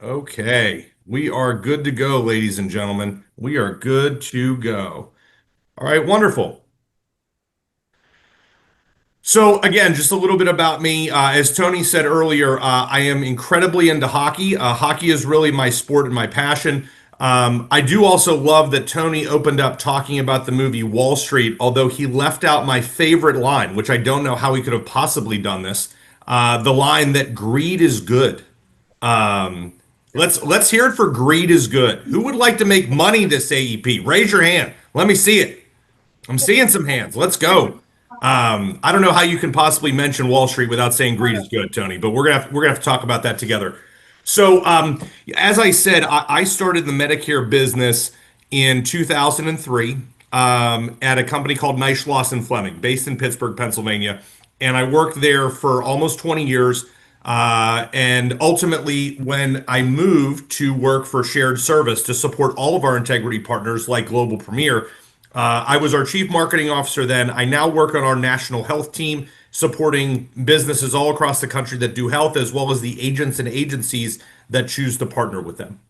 Okay, we are good to go, ladies and gentlemen. We are good to go. All right, wonderful. So, again, just a little bit about me. As Tony said earlier, I am incredibly into hockey. Hockey is really my sport and my passion. I do also love that Tony opened up talking about the movie Wall Street, although he left out my favorite line, which I don't know how he could have possibly done this. The line that greed is good. Um, let's hear it for greed is good. Who would like to make money this AEP? Raise your hand. Let me see it. I'm seeing some hands. Let's go. I don't know how you can possibly mention Wall Street without saying greed is good, Tony, but we're gonna have to talk about that together. So, as I said, I started the Medicare business in 2003 at a company called Neishloss and Fleming, based in Pittsburgh, Pennsylvania, and I worked there for almost 20 years. And ultimately, when I moved to work for shared service to support all of our integrity partners like Global Premier, I was our chief marketing officer then. I now work on our national health team, supporting businesses all across the country that do health, as well as the agents and agencies that choose to partner with them.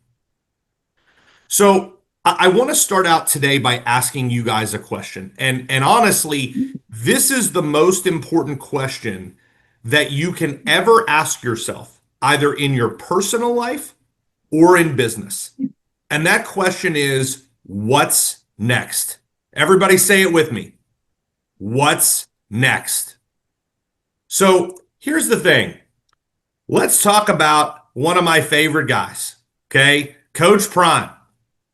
So I want to start out today by asking you guys a question. And honestly, this is the most important question that you can ever ask yourself, either in your personal life or in business. And that question is, what's next? Everybody say it with me. What's next? So here's the thing. Let's talk about one of my favorite guys. Okay. Coach Prime.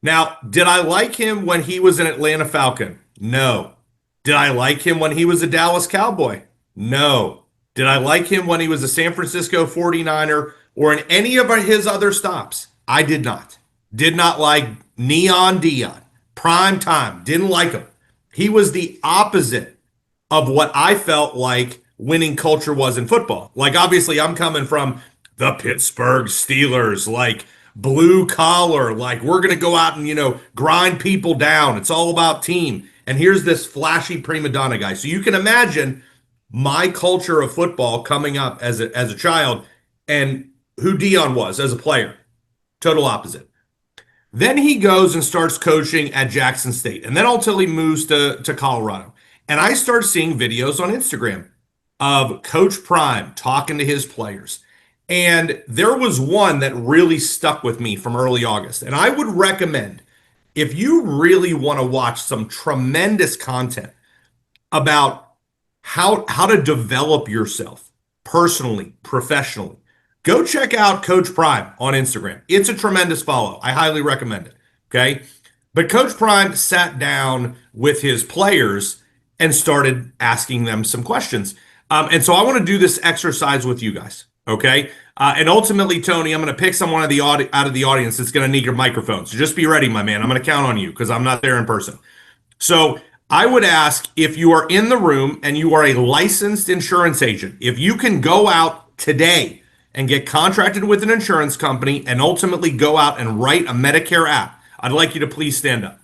Now, did I like him when he was an Atlanta Falcon? No. Did I like him when he was a Dallas Cowboy? No. Did I like him when he was a San Francisco 49er or in any of his other stops? I did not. Did not like Neon Dion. Prime time. Didn't like him. He was the opposite of what I felt like winning culture was in football. Like, obviously, I'm coming from the Pittsburgh Steelers, like blue collar, like we're going to go out and, grind people down. It's all about team. And here's this flashy prima donna guy. So you can imagine my culture of football coming up as a child and who Dion was as a player. Total opposite. Then he goes and starts coaching at Jackson State. And then ultimately moves to Colorado. And I start seeing videos on Instagram of Coach Prime talking to his players. And there was one that really stuck with me from early August. And I would recommend, if you really want to watch some tremendous content about how to develop yourself personally, professionally, go check out Coach Prime on Instagram. It's a tremendous follow. I highly recommend it. Okay. But Coach Prime sat down with his players and started asking them some questions. And so I want to do this exercise with you guys. Okay. And ultimately, Tony, I'm going to pick someone out of the audience that's going to need your microphone. So just be ready, my man. I'm going to count on you because I'm not there in person. So I would ask, if you are in the room and you are a licensed insurance agent, if you can go out today and get contracted with an insurance company and ultimately go out and write a Medicare app, I'd like you to please stand up.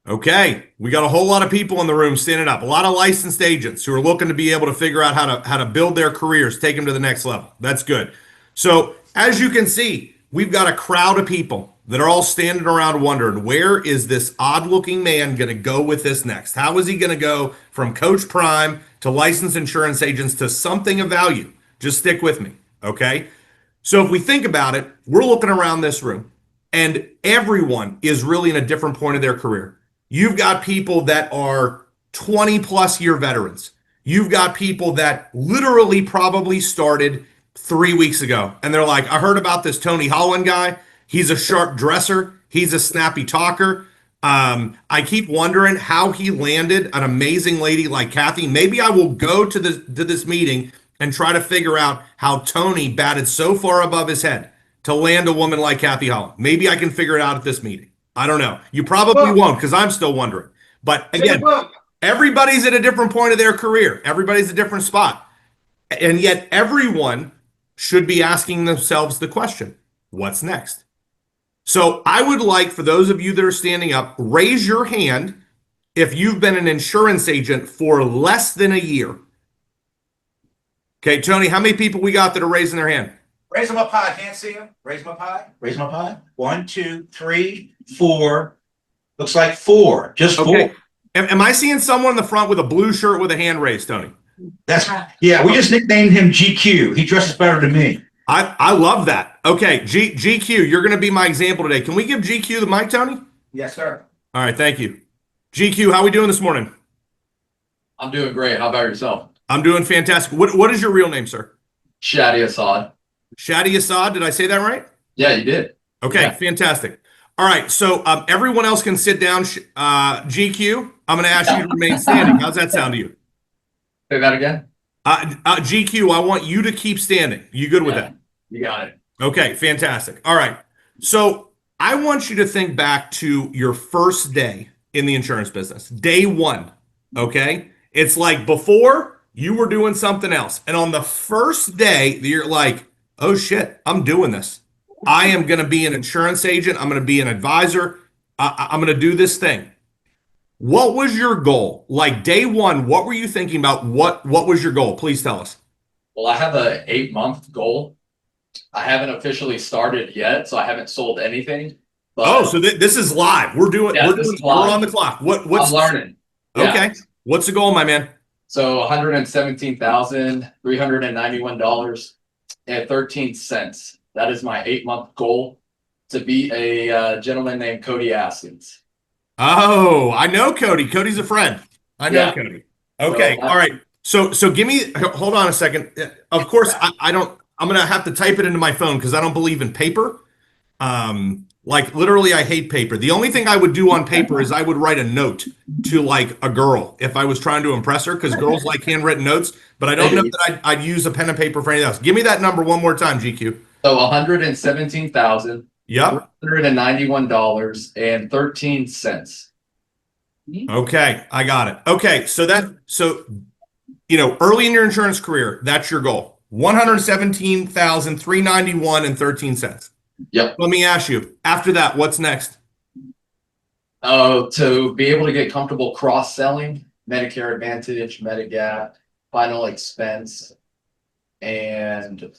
Okay, we got a whole lot of people in the room standing up. A lot of licensed agents who are looking to be able to figure out how to build their careers, take them to the next level. That's good. So, as you can see, we've got a crowd of people that are all standing around wondering, where is this odd-looking man going to go with this next? How is he going to go from Coach Prime to licensed insurance agents to something of value? Just stick with me, okay? So if we think about it, we're looking around this room and everyone is really in a different point of their career. You've got people that are 20 plus year veterans. You've got people that literally probably started 3 weeks ago. And they're like, I heard about this Tony Holland guy. He's a sharp dresser. He's a snappy talker. I keep wondering how he landed an amazing lady like Kathy. Maybe I will go to this meeting and try to figure out how Tony batted so far above his head to land a woman like Kathy Holland. Maybe I can figure it out at this meeting. I don't know. You probably won't because I'm still wondering. But again, everybody's at a different point of their career. Everybody's a different spot. And yet everyone should be asking themselves the question, what's next? So I would like, for those of you that are standing up, raise your hand if you've been an insurance agent for less than a year. Okay, Tony, how many people we got that are raising their hand? Raise them up high. Can't see them. Raise them up high. Raise them up high. 1, 2, 3, 4. Looks like 4. Just 4. Okay. Am I seeing someone in the front with a blue shirt with a hand raised, Tony? Yeah, we just nicknamed him GQ. He dresses better than me. I love that. Okay, GQ, you're going to be my example today. Can we give GQ the mic, Tony? Yes, sir. All right, thank you. GQ, how we doing this morning? I'm doing great. How about yourself? I'm doing fantastic. What is your real name, sir? Shadi Assad. Shadi Assad, did I say that right? Yeah, you did. Okay, Yeah. Fantastic. All right, so everyone else can sit down. GQ, I'm going to ask you to remain standing. How's that sound to you? Say that again. GQ, I want you to keep standing. You good with that? You got it. Okay, fantastic. All right. So I want you to think back to your first day in the insurance business, day one. Okay. It's like before you were doing something else. And on the first day, you're like, oh shit, I'm doing this. I am going to be an insurance agent. I'm going to be an advisor. I'm going to do this thing. What was your goal? Like day one, what were you thinking about? What was your goal? Please tell us. Well, I have an 8-month goal. I haven't officially started yet, so I haven't sold anything. But So this is live. We're on the clock. What's I'm learning. Okay. What's the goal, my man? So $117,391.13. That is my 8-month goal, to beat a gentleman named Cody Askins. Oh, I know Cody. Cody's a friend. I know Cody. Okay. All right. So give me, hold on a second. Of course, I'm going to have to type it into my phone because I don't believe in paper. Like literally I hate paper. The only thing I would do on paper is I would write a note to like a girl if I was trying to impress her, because girls like handwritten notes, but I don't know that I'd use a pen and paper for anything else. Give me that number one more time, GQ. So $117,000. Yep. $191.13. Okay, I got it. Okay, so early in your insurance career, that's your goal. $117,391.13. Yep. Let me ask you, after that, what's next? To be able to get comfortable cross-selling, Medicare Advantage, Medigap, final expense, and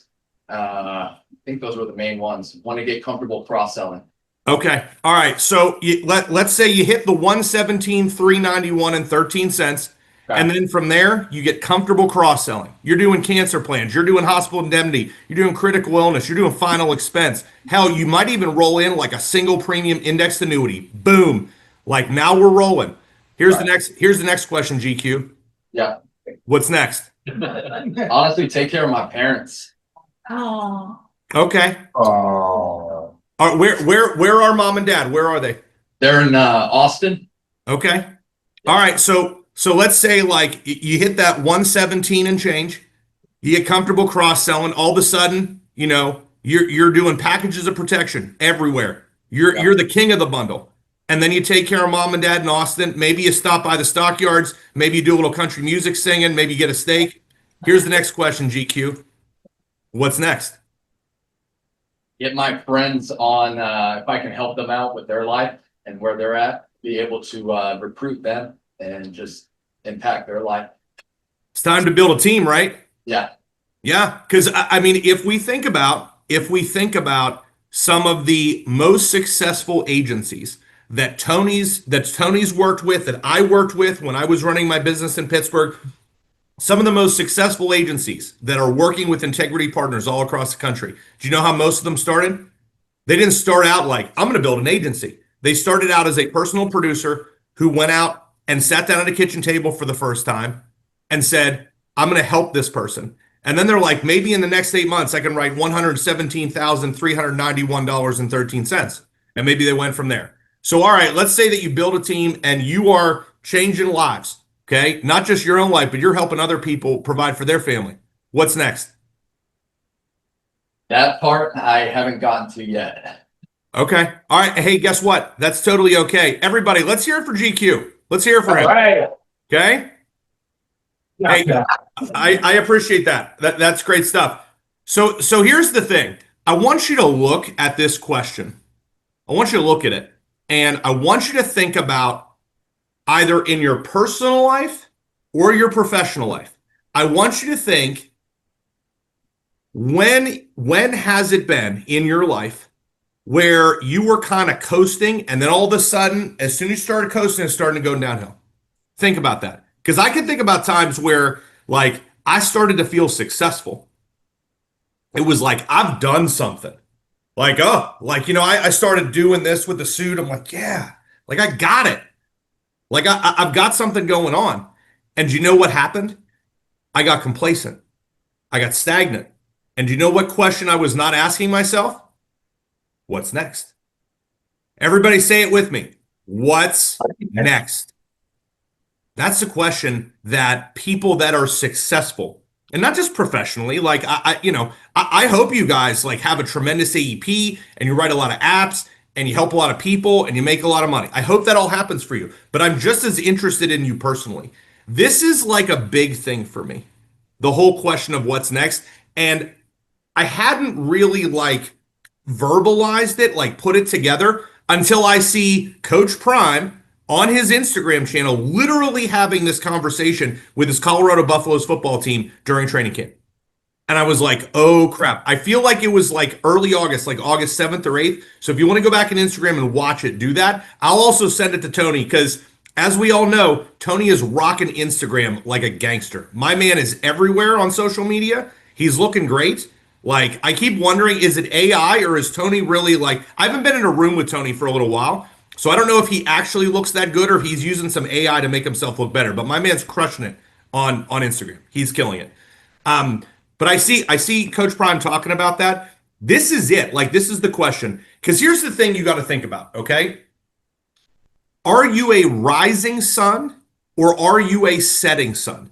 I think those were the main ones. Want to get comfortable cross-selling. Okay. All right. So let's say you hit the 117,391.13, and then from there you get comfortable cross-selling. You're doing cancer plans, you're doing hospital indemnity, you're doing critical illness, you're doing final expense. Hell, you might even roll in like a single premium indexed annuity. Boom. Like now we're rolling. Here's the next question, GQ. Yeah. What's next? Honestly, take care of my parents. Oh. Okay. Oh. Where are mom and dad? Where are they? They're in Austin. Okay. All right. So let's say like you hit that 117 and change, you get comfortable cross-selling. All of a sudden, you're doing packages of protection everywhere. You're the king of the bundle. And then you take care of mom and dad in Austin. Maybe you stop by the stockyards. Maybe you do a little country music singing. Maybe you get a steak. Here's the next question, GQ. What's next? Get my friends on, if I can help them out with their life and where they're at, be able to recruit them and just impact their life. It's time to build a team, right? Yeah. Yeah, because I mean, if we think about some of the most successful agencies that Tony's worked with, that I worked with when I was running my business in Pittsburgh, some of the most successful agencies that are working with integrity partners all across the country. Do you know how most of them started? They didn't start out like, I'm going to build an agency. They started out as a personal producer who went out and sat down at a kitchen table for the first time and said, I'm going to help this person. And then they're like, maybe in the next 8 months, I can write $117,391.13. And maybe they went from there. So, all right, let's say that you build a team and you are changing lives, okay? Not just your own life, but you're helping other people provide for their family. What's next? That part I haven't gotten to yet. Okay. All right. Hey, guess what? That's totally okay. Everybody, let's hear it for GQ. Let's hear it for him. All right. Okay? Hey, I appreciate that. That's great stuff. So here's the thing. I want you to look at this question. I want you to look at it. And I want you to think about either in your personal life or your professional life. I want you to think, When has it been in your life where you were kind of coasting and then all of a sudden, as soon as you started coasting, it's starting to go downhill? Think about that. Because I can think about times where like I started to feel successful. It was like I've done something. Like, oh, like, I started doing this with the suit. I'm like, yeah, like I got it. Like I've got something going on. And you know what happened? I got complacent. I got stagnant. And you know what question I was not asking myself? What's next? Everybody say it with me. What's next? That's the question that people that are successful, and not just professionally, like I hope you guys like have a tremendous AEP and you write a lot of apps and you help a lot of people and you make a lot of money. I hope that all happens for you. But I'm just as interested in you personally. This is like a big thing for me. The whole question of what's next. And I hadn't really like verbalized it, like put it together until I see Coach Prime on his Instagram channel literally having this conversation with his Colorado Buffaloes football team during training camp. And I was like, oh crap. I feel like it was like early August, like August 7th or 8th. So if you want to go back on Instagram and watch it, do that. I'll also send it to Tony because as we all know, Tony is rocking Instagram like a gangster. My man is everywhere on social media. He's looking great. Like, I keep wondering, is it AI or is Tony really like, I haven't been in a room with Tony for a little while, so I don't know if he actually looks that good or if he's using some AI to make himself look better. But my man's crushing it on Instagram. He's killing it. But I see Coach Prime talking about that. This is it. Like, this is the question. Because here's the thing you got to think about, okay? Are you a rising sun or are you a setting sun?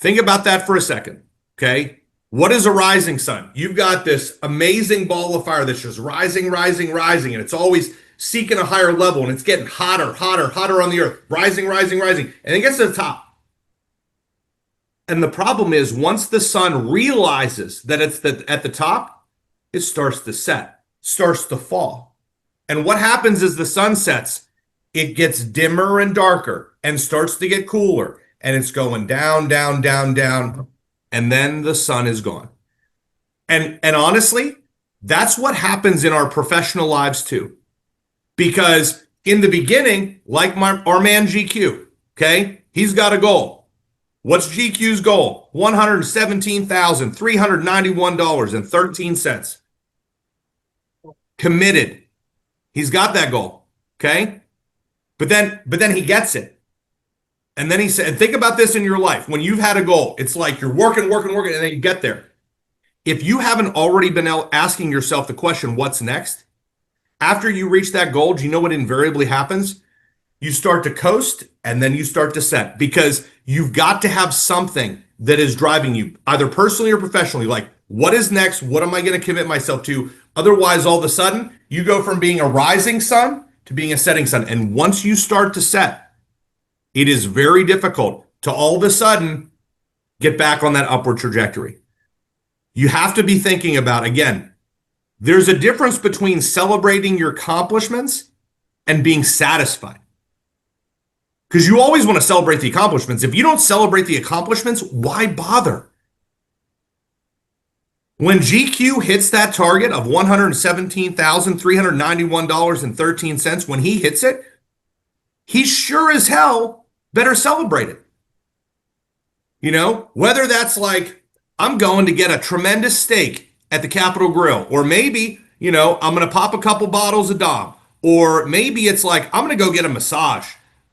Think about that for a second, okay? What is a rising sun? You've got this amazing ball of fire that's just rising, rising, rising, and it's always seeking a higher level, and it's getting hotter, hotter, hotter on the earth, rising, rising, rising, and it gets to the top. And the problem is, once the sun realizes that it's at the top, it starts to set, starts to fall. And what happens as the sun sets? It gets dimmer and darker and starts to get cooler, and it's going down, down, down, down. And then the sun is gone. And honestly, that's what happens in our professional lives too. Because in the beginning, like our man GQ, okay, he's got a goal. What's GQ's goal? $117,391.13. Committed. He's got that goal, okay? But then he gets it. And then he said, think about this in your life. When you've had a goal, it's like you're working, working, working, and then you get there. If you haven't already been asking yourself the question, what's next? After you reach that goal, do you know what invariably happens? You start to coast and then you start to set because you've got to have something that is driving you, either personally or professionally. Like, what is next? What am I going to commit myself to? Otherwise, all of a sudden, you go from being a rising sun to being a setting sun. And once you start to set, it is very difficult to all of a sudden get back on that upward trajectory. You have to be thinking about, again, there's a difference between celebrating your accomplishments and being satisfied. Because you always want to celebrate the accomplishments. If you don't celebrate the accomplishments, why bother? When GQ hits that target of $117,391.13, when he hits it, he sure as hell better celebrate it. You know, whether that's like, I'm going to get a tremendous steak at the Capitol Grill, or maybe, I'm going to pop a couple bottles of Dom, or maybe it's like, I'm going to go get a massage.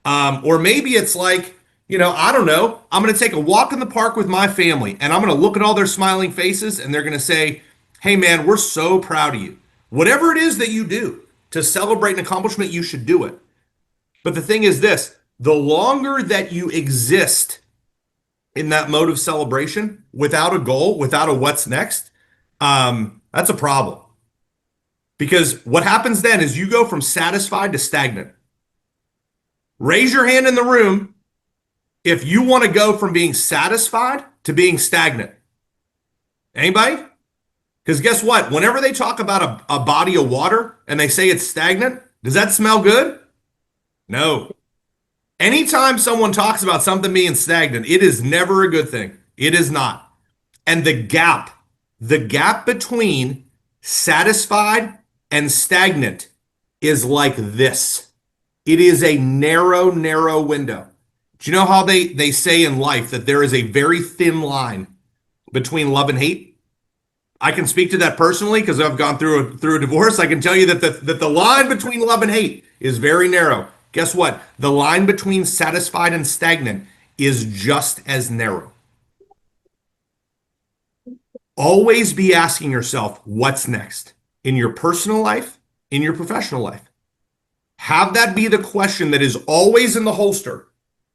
Or maybe it's like, I don't know, I'm going to take a walk in the park with my family and I'm going to look at all their smiling faces and they're going to say, hey man, we're so proud of you. Whatever it is that you do to celebrate an accomplishment, you should do it. But the thing is this, the longer that you exist in that mode of celebration without a goal, without a what's next, that's a problem. Because what happens then is you go from satisfied to stagnant. Raise your hand in the room if you want to go from being satisfied to being stagnant. Anybody? Because guess what? Whenever they talk about a body of water and they say it's stagnant, does that smell good? No. Anytime someone talks about something being stagnant, it is never a good thing. It is not. And the gap The gap between satisfied and stagnant is like this. It is a narrow, narrow window. Do you know how they say in life that there is a very thin line between love and hate? I can speak to that personally because I've gone through a divorce. I can tell you that the line between love and hate is very narrow. Guess what? The line between satisfied and stagnant is just as narrow. Always be asking yourself, what's next in your personal life, in your professional life? Have that be the question that is always in the holster,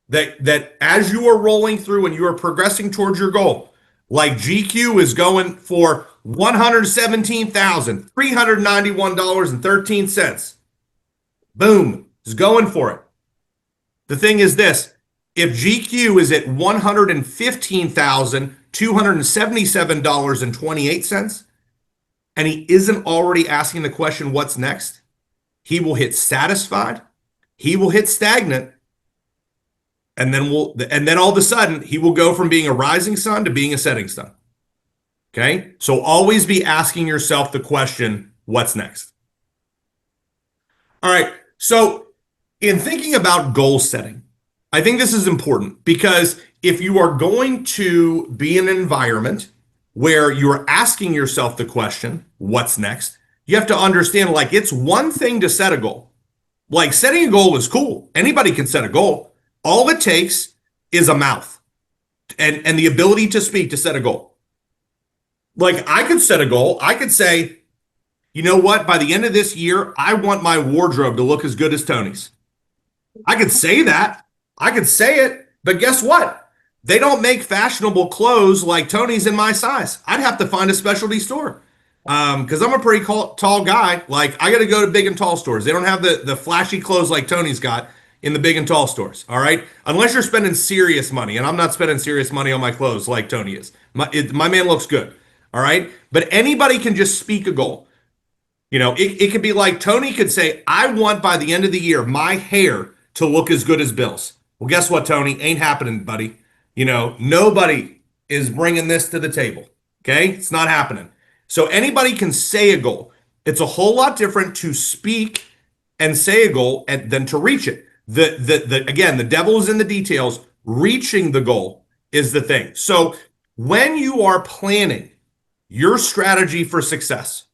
that as you are rolling through and you are progressing towards your goal, like GQ is going for $117,391.13. Boom, is going for it. The thing is this, if GQ is at $115,277.28 and he isn't already asking the question, what's next? He will hit satisfied, he will hit stagnant, and then all of a sudden he will go from being a rising sun to being a setting sun. Okay? So always be asking yourself the question, what's next? All right. So in thinking about goal setting, I think this is important because if you are going to be in an environment where you're asking yourself the question, what's next? You have to understand, like, it's one thing to set a goal. Like, setting a goal is cool. Anybody can set a goal. All it takes is a mouth and the ability to speak to set a goal. Like, I could set a goal. I could say, you know what? By the end of this year, I want my wardrobe to look as good as Tony's. I could say that. I could say it. But guess what? They don't make fashionable clothes like Tony's in my size. I'd have to find a specialty store. Because I'm a pretty tall guy. Like, I got to go to big and tall stores. They don't have the flashy clothes like Tony's got in the big and tall stores. All right. Unless you're spending serious money. And I'm not spending serious money on my clothes like Tony is. My man looks good. All right. But anybody can just speak a goal. You know, it could be like Tony could say, I want by the end of the year, my hair to look as good as Bill's. Well, guess what, Tony? Ain't happening, buddy. You know, nobody is bringing this to the table. Okay. It's not happening. So anybody can say a goal. It's a whole lot different to speak and say a goal than to reach it. Again, the devil is in the details. Reaching the goal is the thing. So when you are planning your strategy for success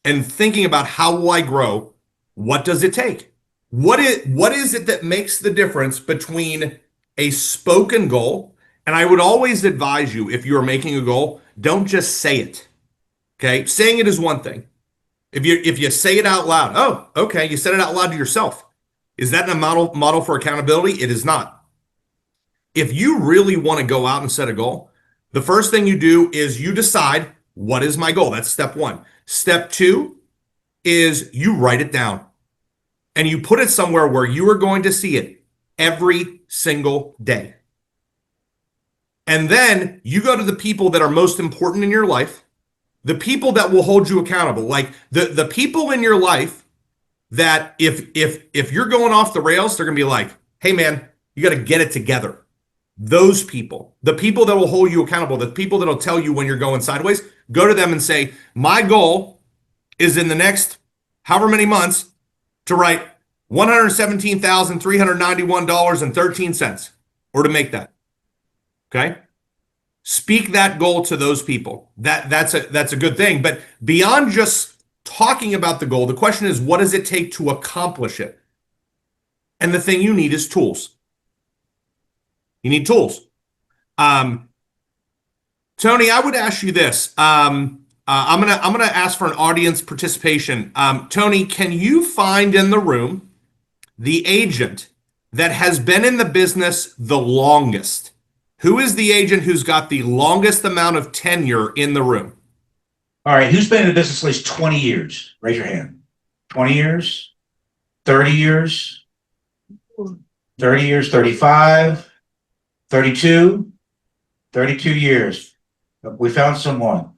and thinking about how will I grow, what does it take? What is it that makes the difference between a spoken goal? And I would always advise you, if you are making a goal, don't just say it. Okay, saying it is one thing. If you say it out loud, oh, okay, you said it out loud to yourself. Is that a model for accountability? It is not. If you really want to go out and set a goal, the first thing you do is you decide, what is my goal? That's step one. Step two is you write it down and you put it somewhere where you are going to see it every single day. And then you go to the people that are most important in your life, the people that will hold you accountable, like the people in your life that if you're going off the rails, they're going to be like, hey man, you got to get it together. Those people, the people that will hold you accountable, the people that will tell you when you're going sideways, go to them and say, my goal is in the next however many months to write $117,391.13 or to make that. Okay. Speak that goal to those people. That's a good thing. But beyond just talking about the goal, the question is, what does it take to accomplish it? And the thing you need is tools. You need tools. Tony, I would ask you this. I'm gonna ask for an audience participation. Tony, can you find in the room the agent that has been in the business the longest? Who is the agent who's got the longest amount of tenure in the room? All right, who's been in the business at least 20 years? Raise your hand. 20 years? 30 years? 30 years, 35, 32, 32 years. We found someone.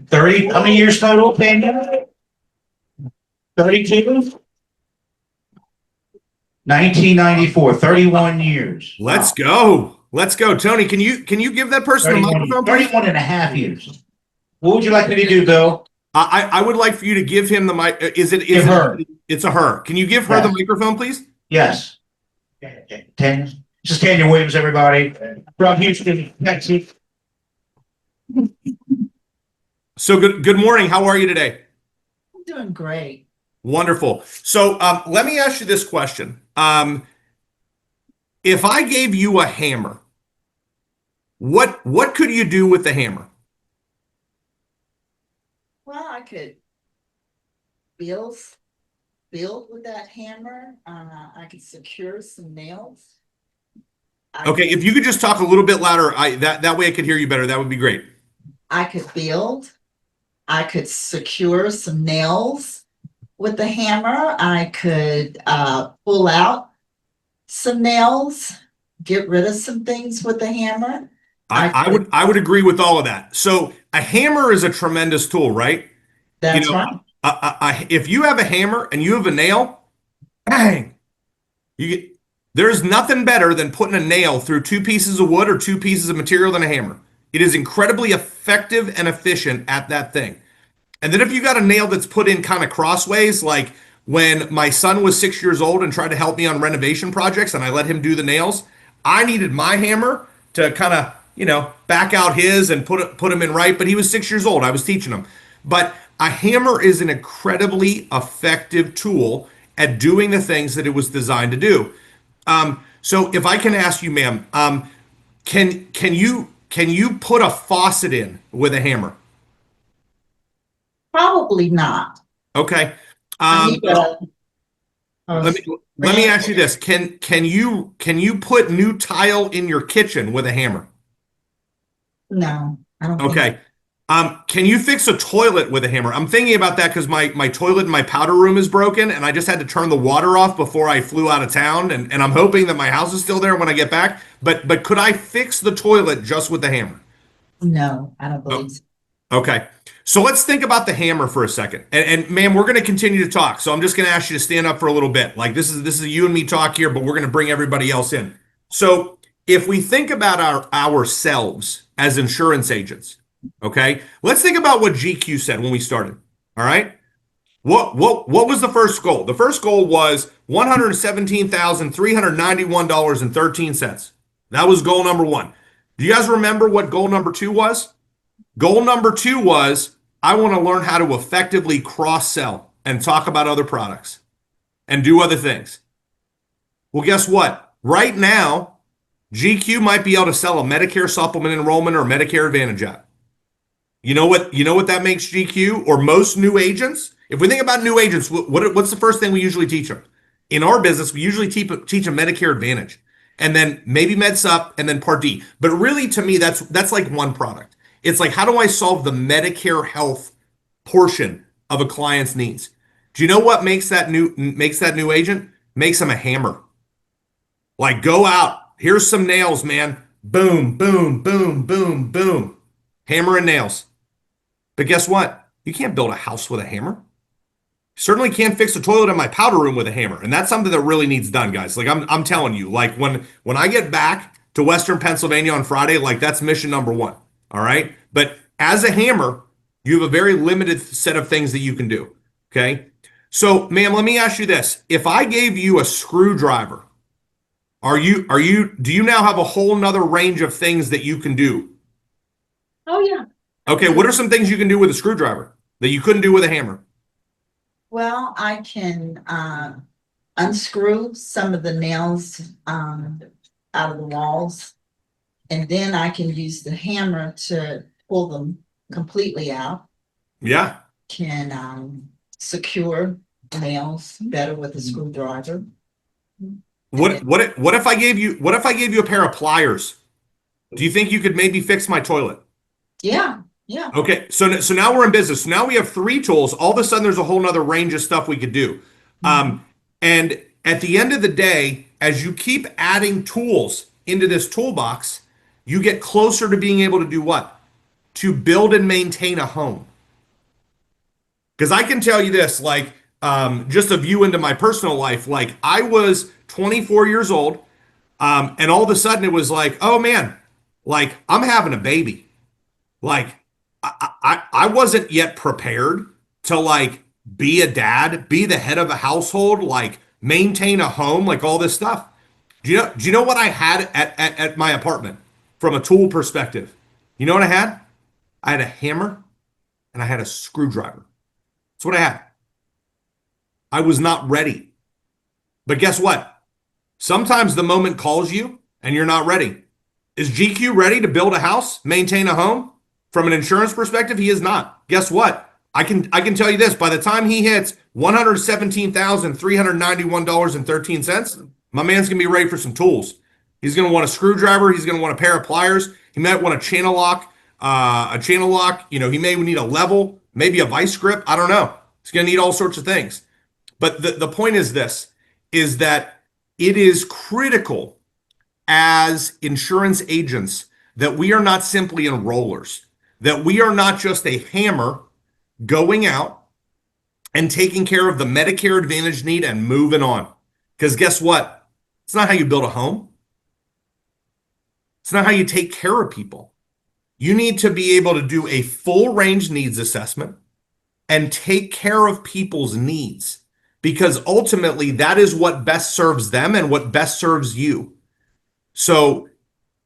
30, how many years total, Tanya? 32? 1994, 31 years. Let's go. Let's go. Tony, can you give that person a microphone, please? 31 and a half years. What would you like me to do, Bill? I would like for you to give him the mic. Give her. It's a her. Can you give her the Yes. microphone, please? Yes. This is Tanya Williams, everybody, from Houston, Texas. So good morning. How are you today? I'm doing great. Wonderful. So let me ask you this question. If I gave you a hammer, what could you do with the hammer? Well, I could build with that hammer. I could secure some nails. Okay, if you could just talk a little bit louder, that way I could hear you better. That would be great. I could build. I could secure some nails with the hammer. I could pull out some nails, get rid of some things with the hammer. I would agree with all of that. So a hammer is a tremendous tool, right? That's right. If you have a hammer and you have a nail, bang, there's nothing better than putting a nail through two pieces of wood or two pieces of material than a hammer. It is incredibly effective and efficient at that thing. And then if you got a nail that's put in kind of crossways, like when my son was 6 years old and tried to help me on renovation projects and I let him do the nails, I needed my hammer to kind of, back out his and put him in right. But he was 6 years old. I was teaching him. But a hammer is an incredibly effective tool at doing the things that it was designed to do. So if I can ask you, ma'am, can you put a faucet in with a hammer? Probably not. Okay. I need Let me ask you this. Can you put new tile in your kitchen with a hammer? No, I don't think Okay. Can you fix a toilet with a hammer? I'm thinking about that because my toilet in my powder room is broken and I just had to turn the water off before I flew out of town, and I'm hoping that my house is still there when I get back. But could I fix the toilet just with the hammer? no, I don't believe so. Okay. So let's think about the hammer for a second. And ma'am, we're going to continue to talk. So I'm just going to ask you to stand up for a little bit. Like this is a you and me talk here, but we're going to bring everybody else in. So if we think about ourselves as insurance agents, okay, let's think about what GQ said when we started. All right. What was the first goal? The first goal was $117,391.13. That was goal number one. Do you guys remember what goal number two was? Goal number two was, I want to learn how to effectively cross-sell and talk about other products and do other things. Well, guess what? Right now, GQ might be able to sell a Medicare supplement enrollment or a Medicare Advantage app. You know what that makes GQ or most new agents? If we think about new agents, what's the first thing we usually teach them? In our business, we usually teach them Medicare Advantage and then maybe MedSup and then Part D. But really, to me, that's like one product. It's like, how do I solve the Medicare health portion of a client's needs? Do you know what makes that new agent? Makes them a hammer. Like, go out. Here's some nails, man. Boom, boom, boom, boom, boom. Hammer and nails. But guess what? You can't build a house with a hammer. Certainly can't fix a toilet in my powder room with a hammer. And that's something that really needs done, guys. Like I'm telling you, like when I get back to Western Pennsylvania on Friday, like that's mission number one. All right. But as a hammer, you have a very limited set of things that you can do. Okay. So, ma'am, let me ask you this. If I gave you a screwdriver, do you now have a whole nother range of things that you can do? Oh, yeah. Okay. What are some things you can do with a screwdriver that you couldn't do with a hammer? Well, I can unscrew some of the nails out of the walls. And then I can use the hammer to pull them completely out. Yeah. Can secure nails better with a screwdriver. What if I gave you a pair of pliers? Do you think you could maybe fix my toilet? Yeah, yeah. Okay, so now we're in business. So now we have three tools. All of a sudden, there's a whole nother range of stuff we could do. And at the end of the day, as you keep adding tools into this toolbox, you get closer to being able to do what? To build and maintain a home. Because I can tell you this, like, just a view into my personal life. Like, I was 24 years old, and all of a sudden it was like, oh man, like, I'm having a baby. Like, I wasn't yet prepared to like be a dad, be the head of a household, like maintain a home, like all this stuff. Do you know what I had at my apartment from a tool perspective? You know what I had? I had a hammer and I had a screwdriver. That's what I had. I was not ready. But guess what? Sometimes the moment calls you and you're not ready. Is GQ ready to build a house, maintain a home? From an insurance perspective, he is not. Guess what? I can tell you this, by the time he hits $117,391.13, my man's gonna be ready for some tools. He's gonna want a screwdriver, he's gonna want a pair of pliers, he might want a channel lock, he may need a level, maybe a vice grip. I don't know. He's gonna need all sorts of things. But the point is this, is that it is critical as insurance agents that we are not simply enrollers, that we are not just a hammer going out and taking care of the Medicare Advantage need and moving on. Because guess what? It's not how you build a home. It's not how you take care of people. You need to be able to do a full range needs assessment and take care of people's needs, because ultimately that is what best serves them and what best serves you. So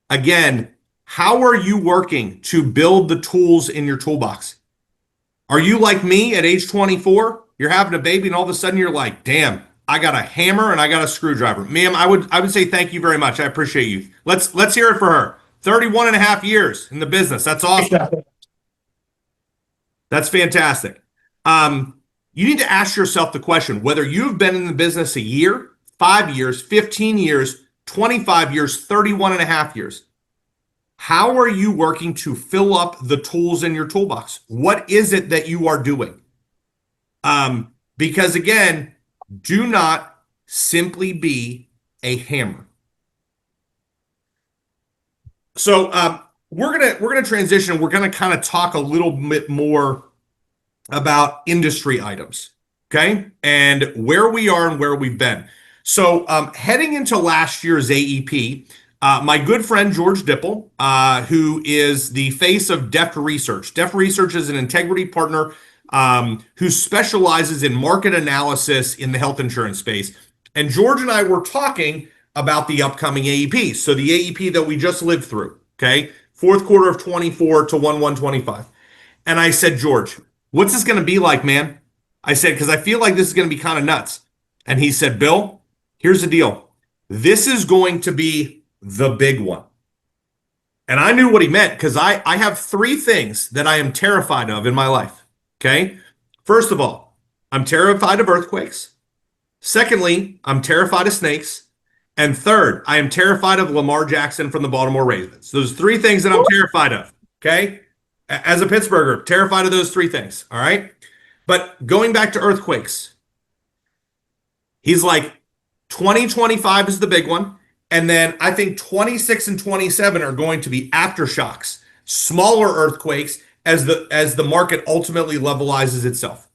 again, how are you working to build the tools in your toolbox? Are you like me at age 24? You're having a baby and all of a sudden you're like, damn, I got a hammer and I got a screwdriver. Ma'am, I would say thank you very much. I appreciate you. Let's hear it for her. 31 and a half years in the business. That's awesome. That's fantastic. You need to ask yourself the question, whether you've been in the business a year, 5 years, 15 years, 25 years, 31 and a half years. How are you working to fill up the tools in your toolbox? What is it that you are doing? Because again, do not simply be a hammer. So we're gonna transition. We're gonna kind of talk a little bit more about industry items, okay, and where we are and where we've been. So heading into last year's AEP, my good friend George Dipple, who is the face of Deft Research. Deft Research is an integrity partner who specializes in market analysis in the health insurance space. And George and I were talking about the upcoming AEP. So the AEP that we just lived through, okay, fourth quarter of 24 to 1/1/25. And I said, George, what's this going to be like, man? I said, because I feel like this is going to be kind of nuts. And he said, Bill, here's the deal. This is going to be the big one. And I knew what he meant, because I have three things that I am terrified of in my life. Okay. First of all, I'm terrified of earthquakes. Secondly, I'm terrified of snakes. And third, I am terrified of Lamar Jackson from the Baltimore Ravens. Those three things that I'm terrified of. Okay. As a Pittsburgher, terrified of those three things. All right. But going back to earthquakes, he's like, 2025 is the big one. And then I think 26 and 27 are going to be aftershocks, smaller earthquakes as the market ultimately levelizes itself.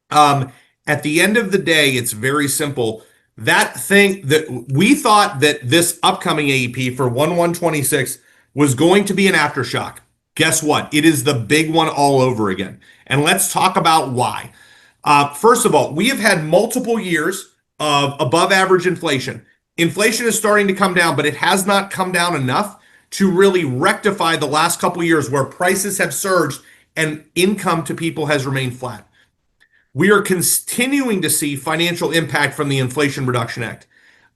At the end of the day, it's very simple. That thing that we thought that this upcoming AEP for 1/1/26 was going to be an aftershock. Guess what? It is the big one all over again. And let's talk about why. First of all, we have had multiple years of above average inflation. Inflation is starting to come down, but it has not come down enough to really rectify the last couple of years where prices have surged and income to people has remained flat. We are continuing to see financial impact from the Inflation Reduction Act.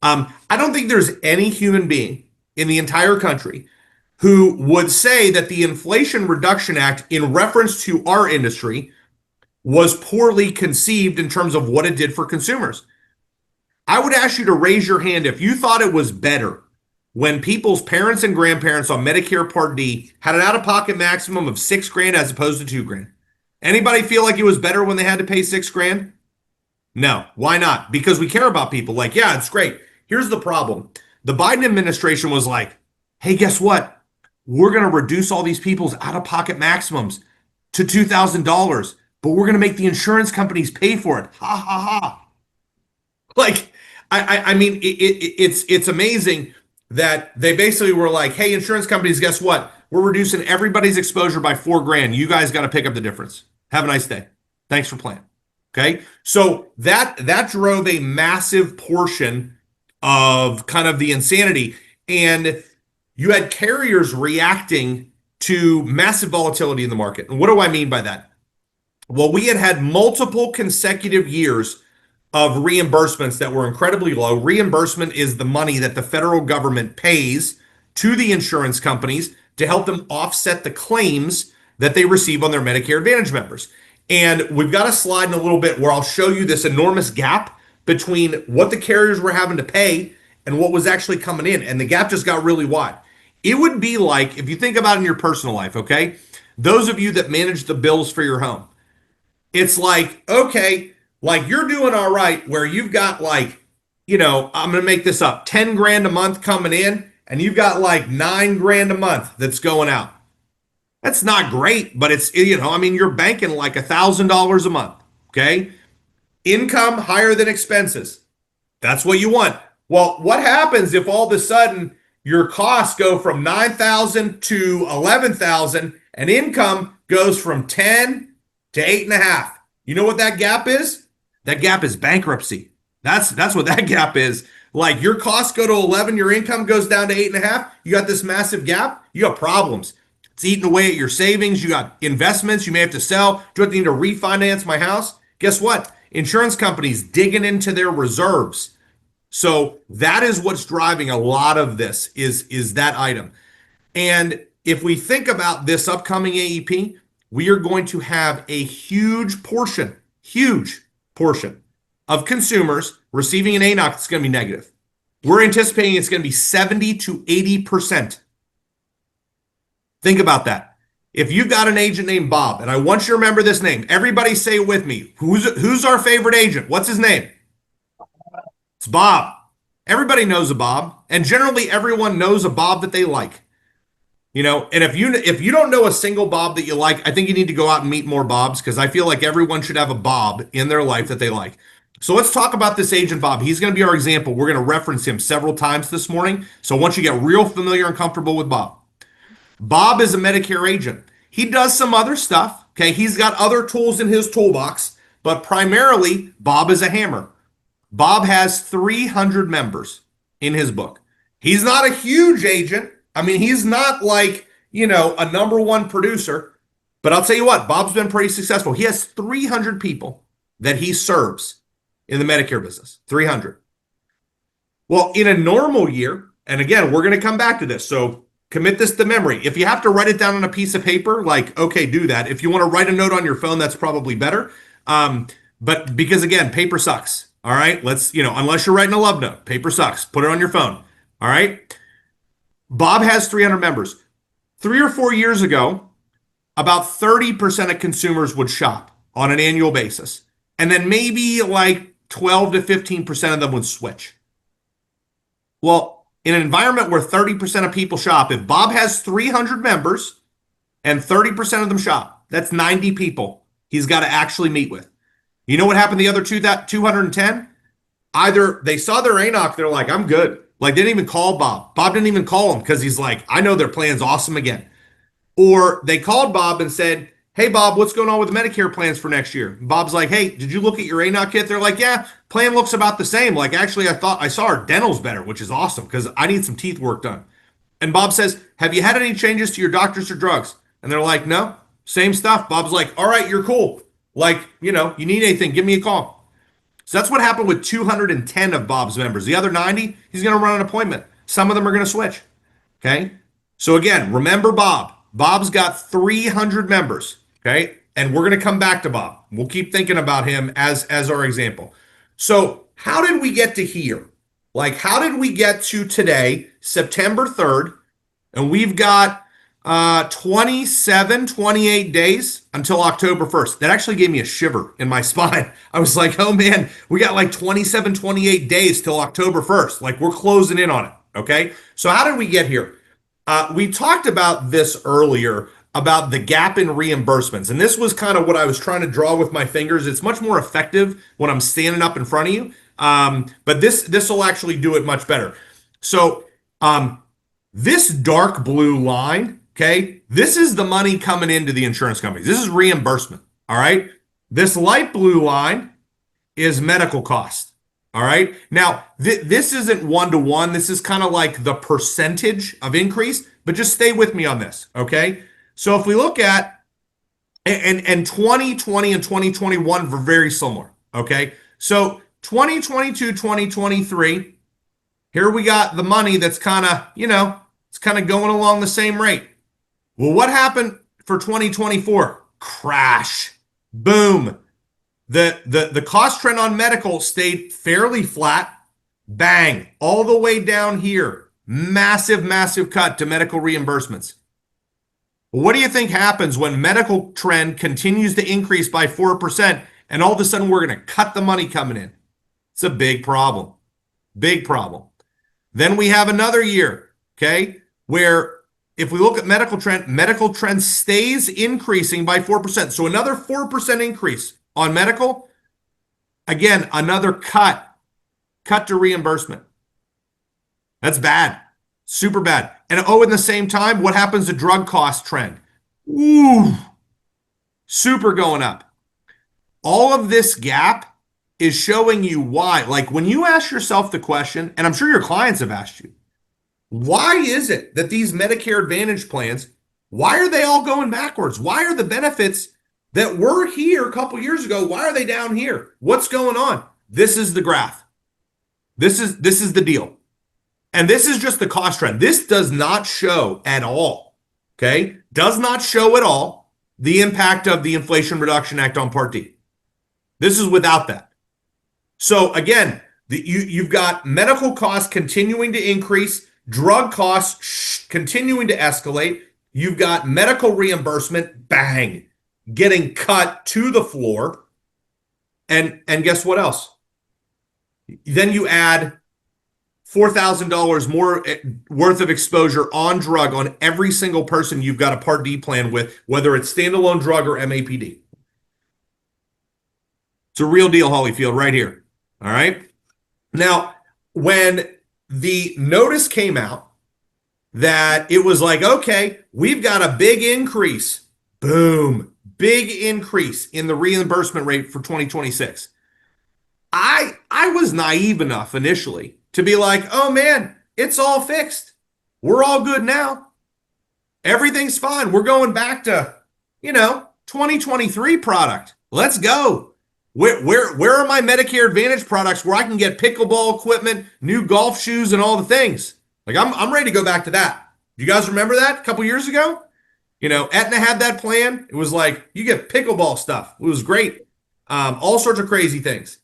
I don't think there's any human being in the entire country who would say that the Inflation Reduction Act, in reference to our industry, was poorly conceived in terms of what it did for consumers. I would ask you to raise your hand if you thought it was better when people's parents and grandparents on Medicare Part D had an out-of-pocket maximum of $6,000 as opposed to $2,000. Anybody feel like it was better when they had to pay $6,000? No. Why not? Because we care about people. Like, yeah, it's great. Here's the problem. The Biden administration was like, hey, guess what? We're going to reduce all these people's out-of-pocket maximums to $2,000, but we're going to make the insurance companies pay for it. Ha, ha, ha. Like, I mean, it's amazing that they basically were like, hey, insurance companies, guess what? we're reducing everybody's exposure by $4,000. You guys got to pick up the difference. Have a nice day. Thanks for playing. Okay. So that drove a massive portion of kind of the insanity. And you had carriers reacting to massive volatility in the market. And what do I mean by that? Well, we had multiple consecutive years of reimbursements that were incredibly low. Reimbursement is the money that the federal government pays to the insurance companies to help them offset the claims that they receive on their Medicare Advantage members. And we've got a slide in a little bit where I'll show you this enormous gap between what the carriers were having to pay and what was actually coming in. And the gap just got really wide. It would be like, if you think about it in your personal life, okay? Those of you that manage the bills for your home, it's like, okay, like you're doing all right where you've got like, I'm going to make this up, 10 grand a month coming in, and you've got like 9 grand a month that's going out. That's not great, but it's, you're banking like $1,000 a month, okay? Income higher than expenses. That's what you want. Well, what happens if all of a sudden your costs go from 9,000 to 11,000 and income goes from 10 to 8.5? You know what that gap is? That gap is bankruptcy. That's what that gap is. Like your costs go to 11, your income goes down to 8.5. You got this massive gap. You got problems. It's eating away at your savings. You got investments you may have to sell. Do I need to refinance my house? Guess what? Insurance companies digging into their reserves. So that is what's driving a lot of this is that item. And if we think about this upcoming AEP, we are going to have a huge portion of consumers receiving an ANOC that's going to be negative. We're anticipating it's going to be 70 to 80%. Think about that. If you've got an agent named Bob, and I want you to remember this name, everybody say it with me. Who's our favorite agent? What's his name? It's Bob. Everybody knows a Bob, and generally everyone knows a Bob that they like. And if you don't know a single Bob that you like, I think you need to go out and meet more Bobs, because I feel like everyone should have a Bob in their life that they like. So let's talk about this agent Bob. He's going to be our example. We're going to reference him several times this morning. So once you get real familiar and comfortable with Bob. Bob is a Medicare agent. He does some other stuff. Okay, he's got other tools in his toolbox, but primarily Bob is a hammer. Bob has 300 members in his book. He's not a huge agent. He's not like, a number one producer, but I'll tell you what, Bob's been pretty successful. He has 300 people that he serves in the Medicare business, 300. Well, in a normal year, and again, we're going to come back to this, so commit this to memory. If you have to write it down on a piece of paper, okay, do that. If you want to write a note on your phone, that's probably better. But because again, paper sucks. All right, unless you're writing a love note, paper sucks. Put it on your phone. All right. Bob has 300 members. 3 or 4 years ago, about 30% of consumers would shop on an annual basis. And then maybe like 12 to 15% of them would switch. Well, in an environment where 30% of people shop, if Bob has 300 members and 30% of them shop, that's 90 people he's got to actually meet with. You know what happened to the other 210? Either they saw their ANOC, they're like, I'm good. Like, they didn't even call Bob. Bob didn't even call him because he's like, I know their plan's awesome again. Or they called Bob and said, hey, Bob, what's going on with the Medicare plans for next year? Bob's like, hey, did you look at your ANOC kit? They're like, yeah, plan looks about the same. Like, actually, I thought I saw our dental's better, which is awesome because I need some teeth work done. And Bob says, have you had any changes to your doctors or drugs? And they're like, no, same stuff. Bob's like, all right, you're cool. Like, you need anything, give me a call. So that's what happened with 210 of Bob's members. The other 90, he's going to run an appointment. Some of them are going to switch. Okay. So again, remember Bob. Bob's got 300 members. Okay. And we're going to come back to Bob. We'll keep thinking about him as our example. So how did we get to here? Like, how did we get to today, September 3rd? And we've got 28 days until October 1st. That actually gave me a shiver in my spine. I was like, oh man, we got like 28 days till October 1st. Like, we're closing in on it. Okay. So how did we get here? We talked about this earlier about the gap in reimbursements. And this was kind of what I was trying to draw with my fingers. It's much more effective when I'm standing up in front of you. But this will actually do it much better. So this dark blue line okay, this is the money coming into the insurance companies. This is reimbursement. All right. This light blue line is medical cost. All right. Now, this isn't one-to-one. This is kind of like the percentage of increase, but just stay with me on this. Okay. So if we look at, and 2020 and 2021 were very similar. Okay. So 2022, 2023, here we got the money that's kind of, it's kind of going along the same rate. Well, what happened for 2024? Crash. Boom. The cost trend on medical stayed fairly flat. Bang. All the way down here. Massive, massive cut to medical reimbursements. What do you think happens when medical trend continues to increase by 4% and all of a sudden we're going to cut the money coming in? It's a big problem. Big problem. Then we have another year, okay, where if we look at medical trend stays increasing by 4%. So another 4% increase on medical. Again, another cut to reimbursement. That's bad. Super bad. And in the same time, what happens to drug cost trend? Ooh, super going up. All of this gap is showing you why. Like when you ask yourself the question, and I'm sure your clients have asked you, why is it that these Medicare Advantage plans, why are they all going backwards? Why are the benefits that were here a couple years ago, why are they down here? What's going on? This is the graph. This is the deal. And this is just the cost trend. This does not show at all, okay? Does not show at all the impact of the Inflation Reduction Act on Part D. This is without that. So again, you've got medical costs continuing to increase, drug costs continuing to escalate. You've got medical reimbursement, bang, getting cut to the floor. And guess what else? Then you add $4,000 more worth of exposure on drug on every single person you've got a Part D plan with, whether it's standalone drug or MAPD. It's a real deal, Holyfield, right here. All right. Now, when the notice came out that it was like, okay, we've got a big increase, boom, big increase in the reimbursement rate for 2026. I was naive enough initially to be like, oh man, it's all fixed. We're all good now. Everything's fine. We're going back to, 2023 product. Let's go. Where are my Medicare Advantage products where I can get pickleball equipment, new golf shoes, and all the things? Like I'm ready to go back to that. Do you guys remember that a couple years ago? Aetna had that plan. It was like you get pickleball stuff. It was great. All sorts of crazy things.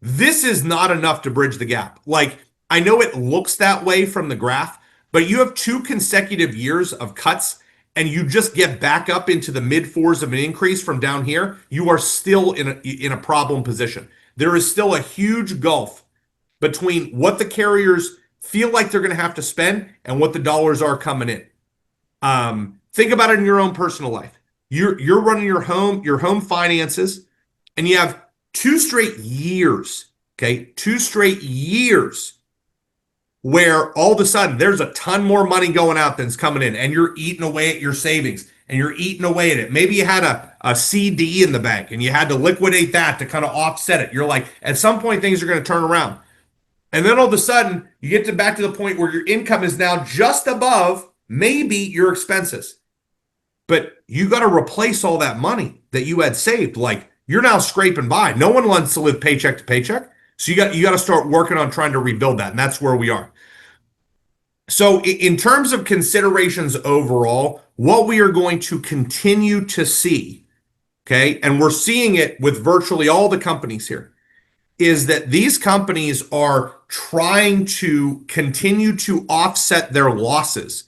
This is not enough to bridge the gap. Like I know it looks that way from the graph, but you have 2 consecutive years of cuts and you just get back up into the mid 4s of an increase from down here, you are still in a problem position. There is still a huge gulf between what the carriers feel like they're going to have to spend and what the dollars are coming in. Think about it in your own personal life. You're running your home finances, and you have 2 straight years, okay? 2 straight years where all of a sudden there's a ton more money going out than's coming in, and you're eating away at your savings and you're eating away at it. Maybe you had a CD in the bank and you had to liquidate that to kind of offset it. You're like, at some point things are going to turn around. And then all of a sudden you get back to the point where your income is now just above maybe your expenses. But you got to replace all that money that you had saved. Like you're now scraping by. No one wants to live paycheck to paycheck. So you got to start working on trying to rebuild that. And that's where we are. So in terms of considerations overall, what we are going to continue to see, okay, and we're seeing it with virtually all the companies here, is that these companies are trying to continue to offset their losses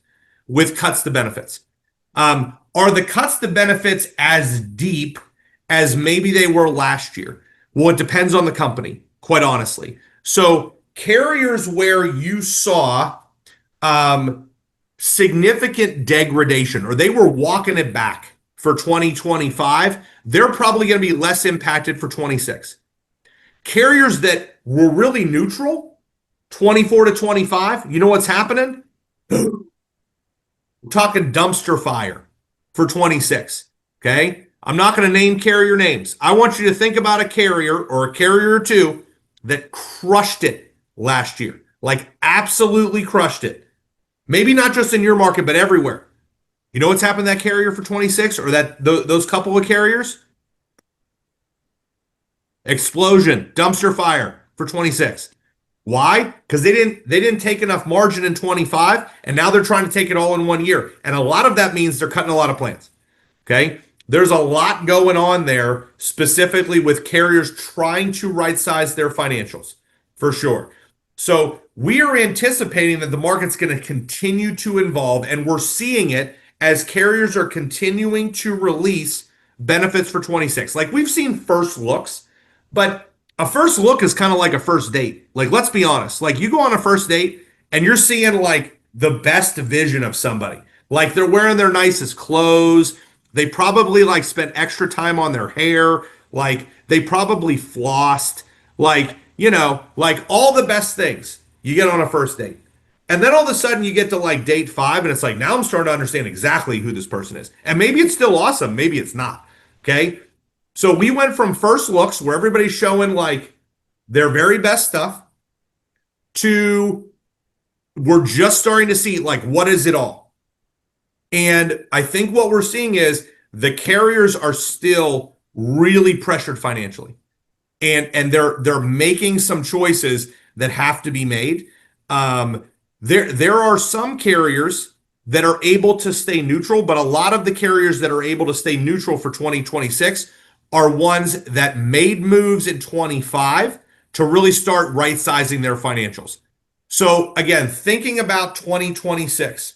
with cuts to benefits. Are the cuts to benefits as deep as maybe they were last year? Well, it depends on the company, quite honestly. So carriers where you saw significant degradation, or they were walking it back for 2025, they're probably going to be less impacted for 26. Carriers that were really neutral, 24 to 25, you know what's happening? We're talking dumpster fire for 26. Okay. I'm not going to name carrier names. I want you to think about a carrier or a carrier or two that crushed it last year. Like absolutely crushed it. Maybe not just in your market, but everywhere. You know what's happened to that carrier for 26 or those couple of carriers? Explosion, dumpster fire for 26. Why? Because they didn't take enough margin in 25, and now they're trying to take it all in 1 year. And a lot of that means they're cutting a lot of plans. Okay? There's a lot going on there, specifically with carriers trying to right size their financials, for sure. So we are anticipating that the market's going to continue to evolve, and we're seeing it as carriers are continuing to release benefits for 26. Like we've seen first looks, but a first look is kind of like a first date. Like, let's be honest. Like, you go on a first date and you're seeing like the best vision of somebody. Like, they're wearing their nicest clothes. They probably like spent extra time on their hair. Like, they probably flossed. Like, like all the best things you get on a first date. And then all of a sudden you get to like date 5 and it's like, now I'm starting to understand exactly who this person is. And maybe it's still awesome. Maybe it's not. Okay. So we went from first looks where everybody's showing like their very best stuff to we're just starting to see like, what is it all? And I think what we're seeing is the carriers are still really pressured financially. And they're making some choices that have to be made. There are some carriers that are able to stay neutral, but a lot of the carriers that are able to stay neutral for 2026 are ones that made moves in 25 to really start right sizing their financials. So again, thinking about 2026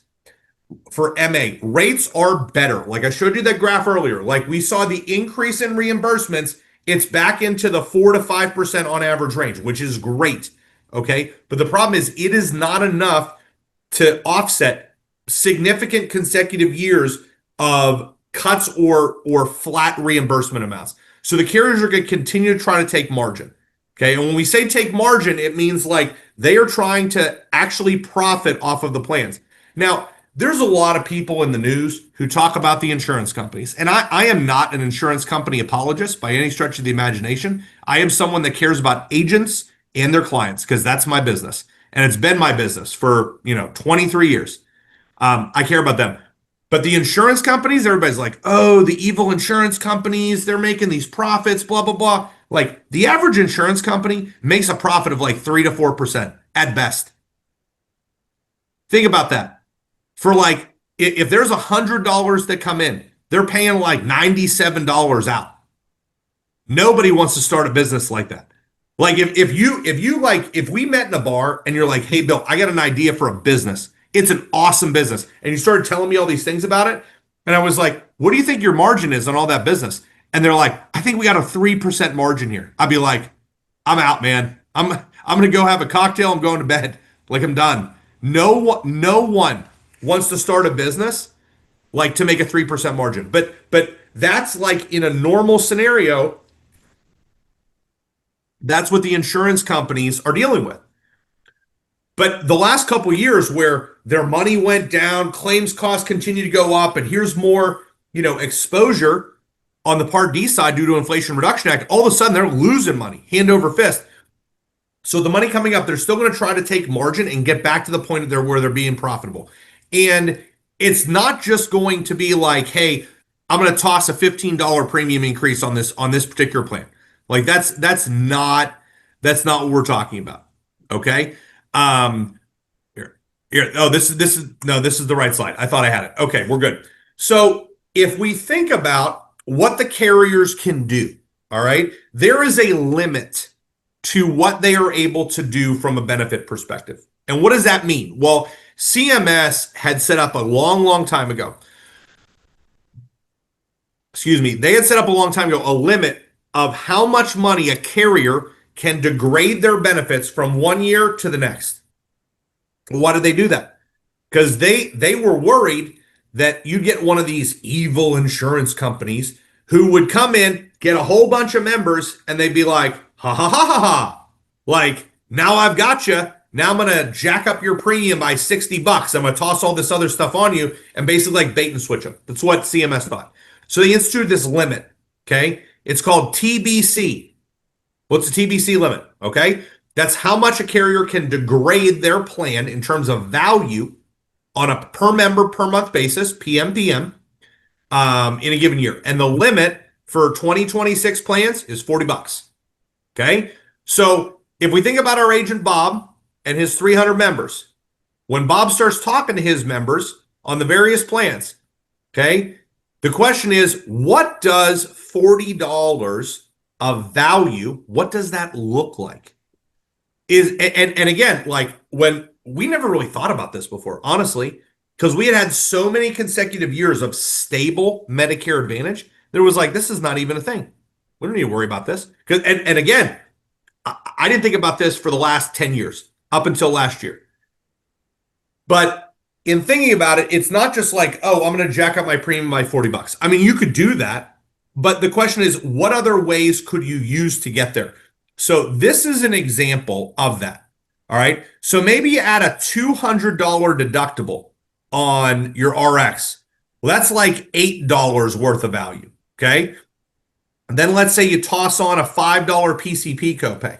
for MA, rates are better. Like I showed you that graph earlier, like we saw the increase in reimbursements. It's back into the 4 to 5% on average range, which is great. Okay. But the problem is it is not enough to offset significant consecutive years of cuts or flat reimbursement amounts. So the carriers are going to continue to try to take margin. Okay. And when we say take margin, it means like they are trying to actually profit off of the plans. Now, there's a lot of people in the news who talk about the insurance companies. And I am not an insurance company apologist by any stretch of the imagination. I am someone that cares about agents and their clients because that's my business. And it's been my business for, 23 years. I care about them. But the insurance companies, everybody's like, oh, the evil insurance companies, they're making these profits, blah, blah, blah. Like the average insurance company makes a profit of like 3 to 4% at best. Think about that. For like, if there's $100 that come in, they're paying like $97 out. Nobody wants to start a business like that. Like if we met in a bar and you're like, hey, Bill, I got an idea for a business. It's an awesome business. And you started telling me all these things about it. And I was like, what do you think your margin is on all that business? And they're like, I think we got a 3% margin here. I'd be like, I'm out, man. I'm going to go have a cocktail. I'm going to bed. Like I'm done. No one wants to start a business like to make a 3% margin. But that's like in a normal scenario, that's what the insurance companies are dealing with. But the last couple of years where their money went down, claims costs continue to go up, and here's more, exposure on the Part D side due to Inflation Reduction Act, all of a sudden they're losing money, hand over fist. So the money coming up, they're still going to try to take margin and get back to the point where they're being profitable. And it's not just going to be like, hey, I'm going to toss a $15 premium increase on this particular plan. Like that's not what we're talking about. Okay. Here. Oh, this is the right slide. I thought I had it. Okay, we're good. So if we think about what the carriers can do, all right, there is a limit to what they are able to do from a benefit perspective. And what does that mean? Well, CMS had set up a long time ago. They had set up a long time ago a limit of how much money a carrier can degrade their benefits from 1 year to the next. Why did they do that? Because they were worried that you'd get one of these evil insurance companies who would come in, get a whole bunch of members, and they'd be like, ha ha ha ha ha. Like, now I've got you. now I'm going to jack up your premium by $60. I'm going to toss all this other stuff on you and basically like bait and switch them. That's what CMS thought. So they instituted this limit. Okay. It's called TBC. What's the TBC limit? Okay. That's how much a carrier can degrade their plan in terms of value on a per member per month basis, PMPM, in a given year. And the limit for 2026 plans is $40. Okay. So if we think about our agent Bob and his 300 members, when Bob starts talking to his members on the various plans, okay, the question is, what does $40 of value, what does that look like? And again, like when we never really thought about this before, honestly, because we had so many consecutive years of stable Medicare Advantage, there was like, this is not even a thing. We don't need to worry about this. And again, I didn't think about this for the last 10 years, up until last year. But in thinking about it, it's not just like, oh, I'm going to jack up my premium by $40. I mean, you could do that. But the question is, what other ways could you use to get there? So this is an example of that. All right. So maybe you add a $200 deductible on your RX. Well, that's like $8 worth of value. Okay. And then let's say you toss on a $5 PCP copay,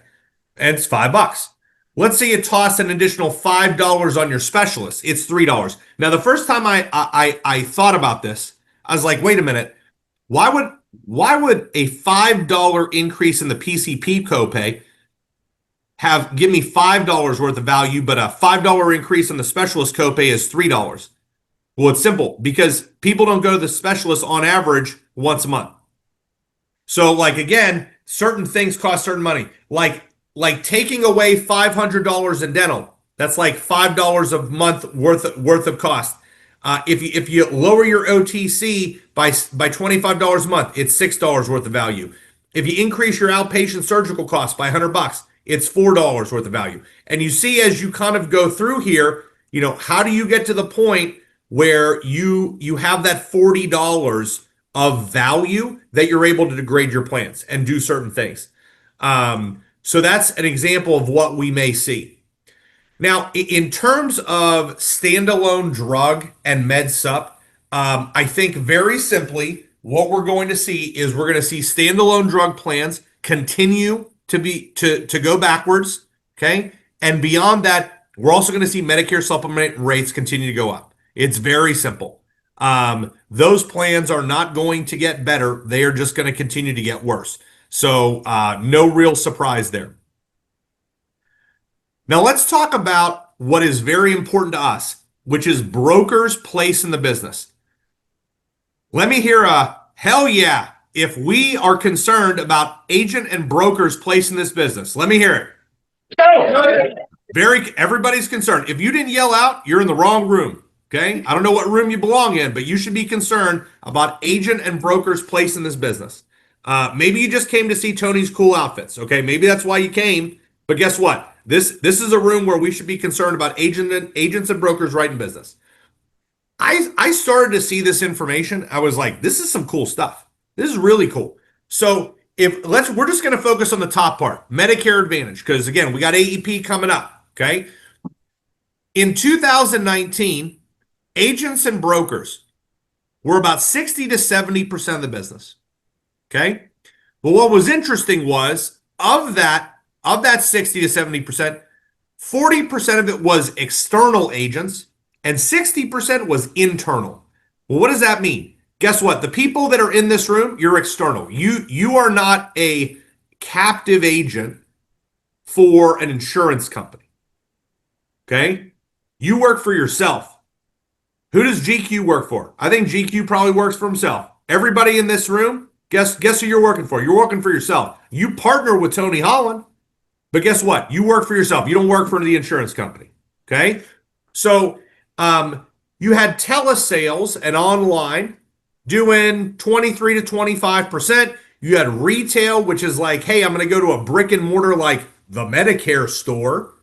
and it's $5. Let's say you toss an additional $5 on your specialist. It's $3. Now, the first time I thought about this, I was like, wait a minute. Why would a $5 increase in the PCP copay give me $5 worth of value, but a $5 increase in the specialist copay is $3? Well, it's simple, because people don't go to the specialist on average once a month. So like, again, certain things cost certain money. Like taking away $500 in dental, that's like $5 a month worth of cost. If you lower your OTC by $25 a month, it's $6 worth of value. If you increase your outpatient surgical costs by $100, it's $4 worth of value. And you see, as you kind of go through here, you know, how do you get to the point where you have that $40 of value that you're able to degrade your plans and do certain things? So that's an example of what we may see. Now, in terms of standalone drug and med sup, I think very simply what we're going to see is we're going to see standalone drug plans continue to go backwards, okay? And beyond that, we're also going to see Medicare supplement rates continue to go up. It's very simple. Those plans are not going to get better. They are just going to continue to get worse. So no real surprise there. Now let's talk about what is very important to us, which is brokers' place in the business. Let me hear a hell yeah if we are concerned about agent and brokers' place in this business. Let me hear it. Everybody's concerned. If you didn't yell out, you're in the wrong room. Okay? I don't know what room you belong in, but you should be concerned about agent and brokers' place in this business. Maybe you just came to see Tony's cool outfits. Okay, maybe that's why you came. But guess what? This is a room where we should be concerned about agents and brokers writing business. I started to see this information. I was like, this is some cool stuff. This is really cool. So we're just going to focus on the top part, Medicare Advantage, because again, we got AEP coming up. Okay. In 2019, agents and brokers were about 60 to 70% of the business. Okay. But what was interesting was of that 60 to 70%, 40% of it was external agents and 60% was internal. Well, what does that mean? Guess what? The people that are in this room, you're external. You are not a captive agent for an insurance company. Okay? You work for yourself. Who does GQ work for? I think GQ probably works for himself. Everybody in this room, guess who you're working for? You're working for yourself. You partner with Tony Holland, but guess what? You work for yourself. You don't work for the insurance company. Okay? So you had telesales and online doing 23 to 25%. You had retail, which is like, hey, I'm going to go to a brick and mortar like the Medicare store.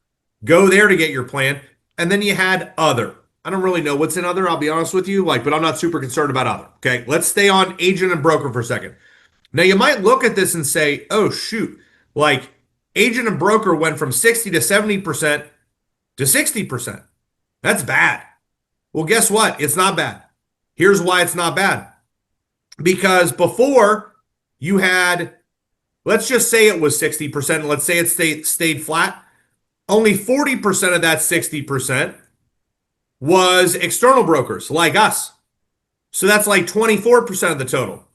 Go there to get your plan. And then you had other. I don't really know what's in other, I'll be honest with you, but I'm not super concerned about other. Okay, let's stay on agent and broker for a second. Now you might look at this and say, oh shoot, like agent and broker went from 60 to 70%, to 60%. That's bad. Well, guess what? It's not bad. Here's why it's not bad. Because before you had, let's just say it was 60%. Let's say it stayed flat. Only 40% of that 60% was external brokers like us. So that's like 24% of the total.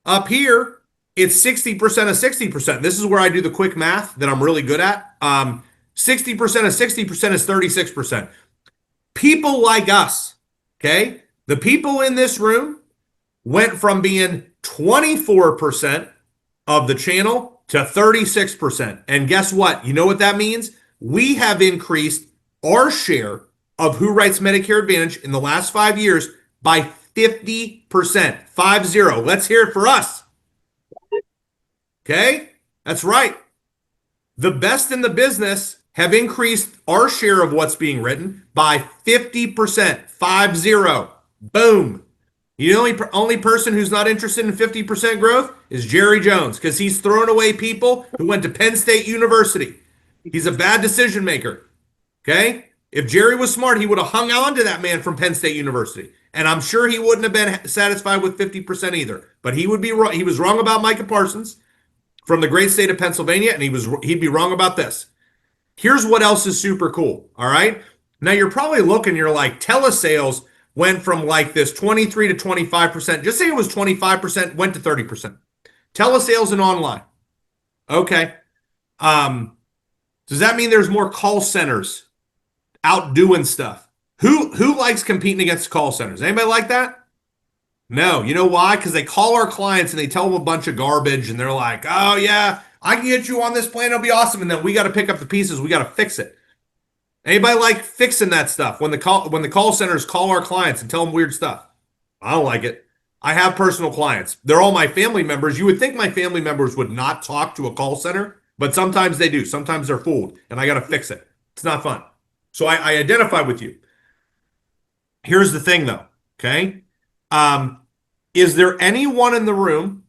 Up here, it's 60% of 60%. This is where I do the quick math that I'm really good at. 60% of 60% is 36%. People like us, okay? The people in this room went from being 24% of the channel to 36%. And guess what? You know what that means? We have increased our share of who writes Medicare Advantage in the last 5 years by 50%. 50. Let's hear it for us. Okay? That's right. The best in the business have increased our share of what's being written by 50%. 50. Boom. The only person who's not interested in 50% growth is Jerry Jones, because he's thrown away people who went to Penn State University. He's a bad decision maker. Okay? If Jerry was smart, he would have hung on to that man from Penn State University. And I'm sure he wouldn't have been satisfied with 50% either. But he would be wrong. He was wrong about Micah Parsons from the great state of Pennsylvania, and he'd be wrong about this. Here's what else is super cool. All right. Now you're probably looking, you're like, telesales went from like this 23 to 25%. Just say it was 25%, went to 30%. Telesales and online. Okay. Does that mean there's more call centers out doing stuff? Who likes competing against call centers? Anybody like that? No. You know why? Because they call our clients and they tell them a bunch of garbage and they're like, oh yeah, I can get you on this plan. It'll be awesome. And then we got to pick up the pieces. We got to fix it. Anybody like fixing that stuff when the call centers call our clients and tell them weird stuff? I don't like it. I have personal clients. They're all my family members. You would think my family members would not talk to a call center, but sometimes they do. Sometimes they're fooled, and I got to fix it. It's not fun. So I identify with you. Here's the thing, though. Okay, is there anyone in the room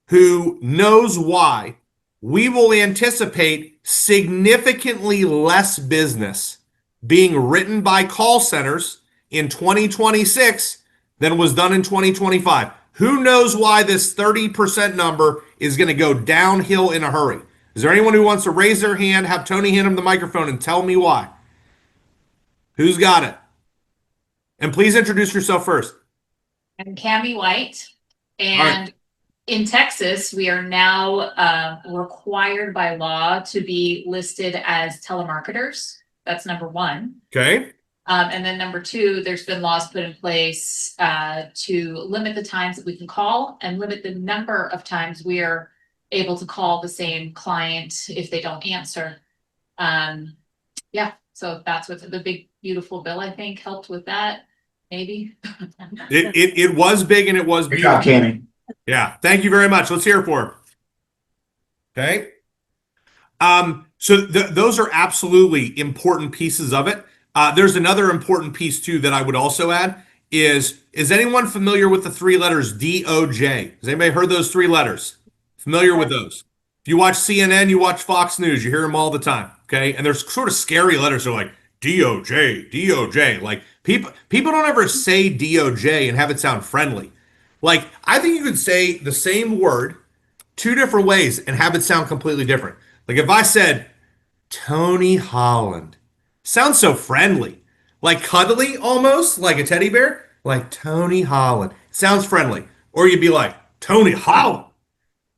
who knows why we will anticipate significantly less business being written by call centers in 2026 than was done in 2025? Who knows why this 30% number is going to go downhill in a hurry? Is there anyone who wants to raise their hand, have Tony hand him the microphone, and tell me why? Who's got it? And please introduce yourself first. I'm Cammie White, and in Texas, we are now required by law to be listed as telemarketers. That's number one. Okay. And then number two, there's been laws put in place to limit the times that we can call and limit the number of times we are able to call the same client if they don't answer. Yeah, so that's what the big, beautiful bill, I think, helped with that. Maybe. It was big and it was Good job, beautiful. Cammie. Yeah, thank you very much. Let's hear it for him. Okay. So those are absolutely important pieces of it. There's another important piece too that I would also add is anyone familiar with the 3 letters DOJ? Has anybody heard those 3 letters? Familiar with those? If you watch CNN, you watch Fox News, you hear them all the time. Okay. And there's sort of scary letters. They're like DOJ, DOJ. Like people don't ever say DOJ and have it sound friendly. Like, I think you could say the same word 2 different ways and have it sound completely different. Like if I said Tony Holland, sounds so friendly, like cuddly almost, like a teddy bear, like Tony Holland. Sounds friendly. Or you'd be like Tony Holland.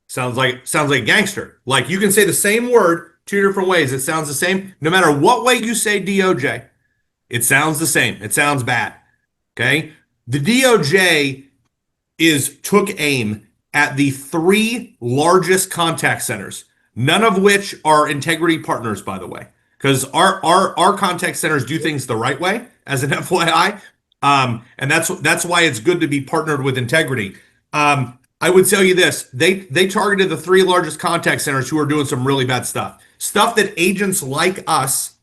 Sounds like a gangster. Like you can say the same word 2 different ways. It sounds the same. No matter what way you say DOJ, it sounds the same. It sounds bad. Okay? The DOJ took aim at the 3 largest contact centers, none of which are Integrity partners, by the way, because our contact centers do things the right way, as an FYI, and that's why it's good to be partnered with Integrity. I would tell you this: they targeted the 3 largest contact centers who are doing some really bad stuff that agents like us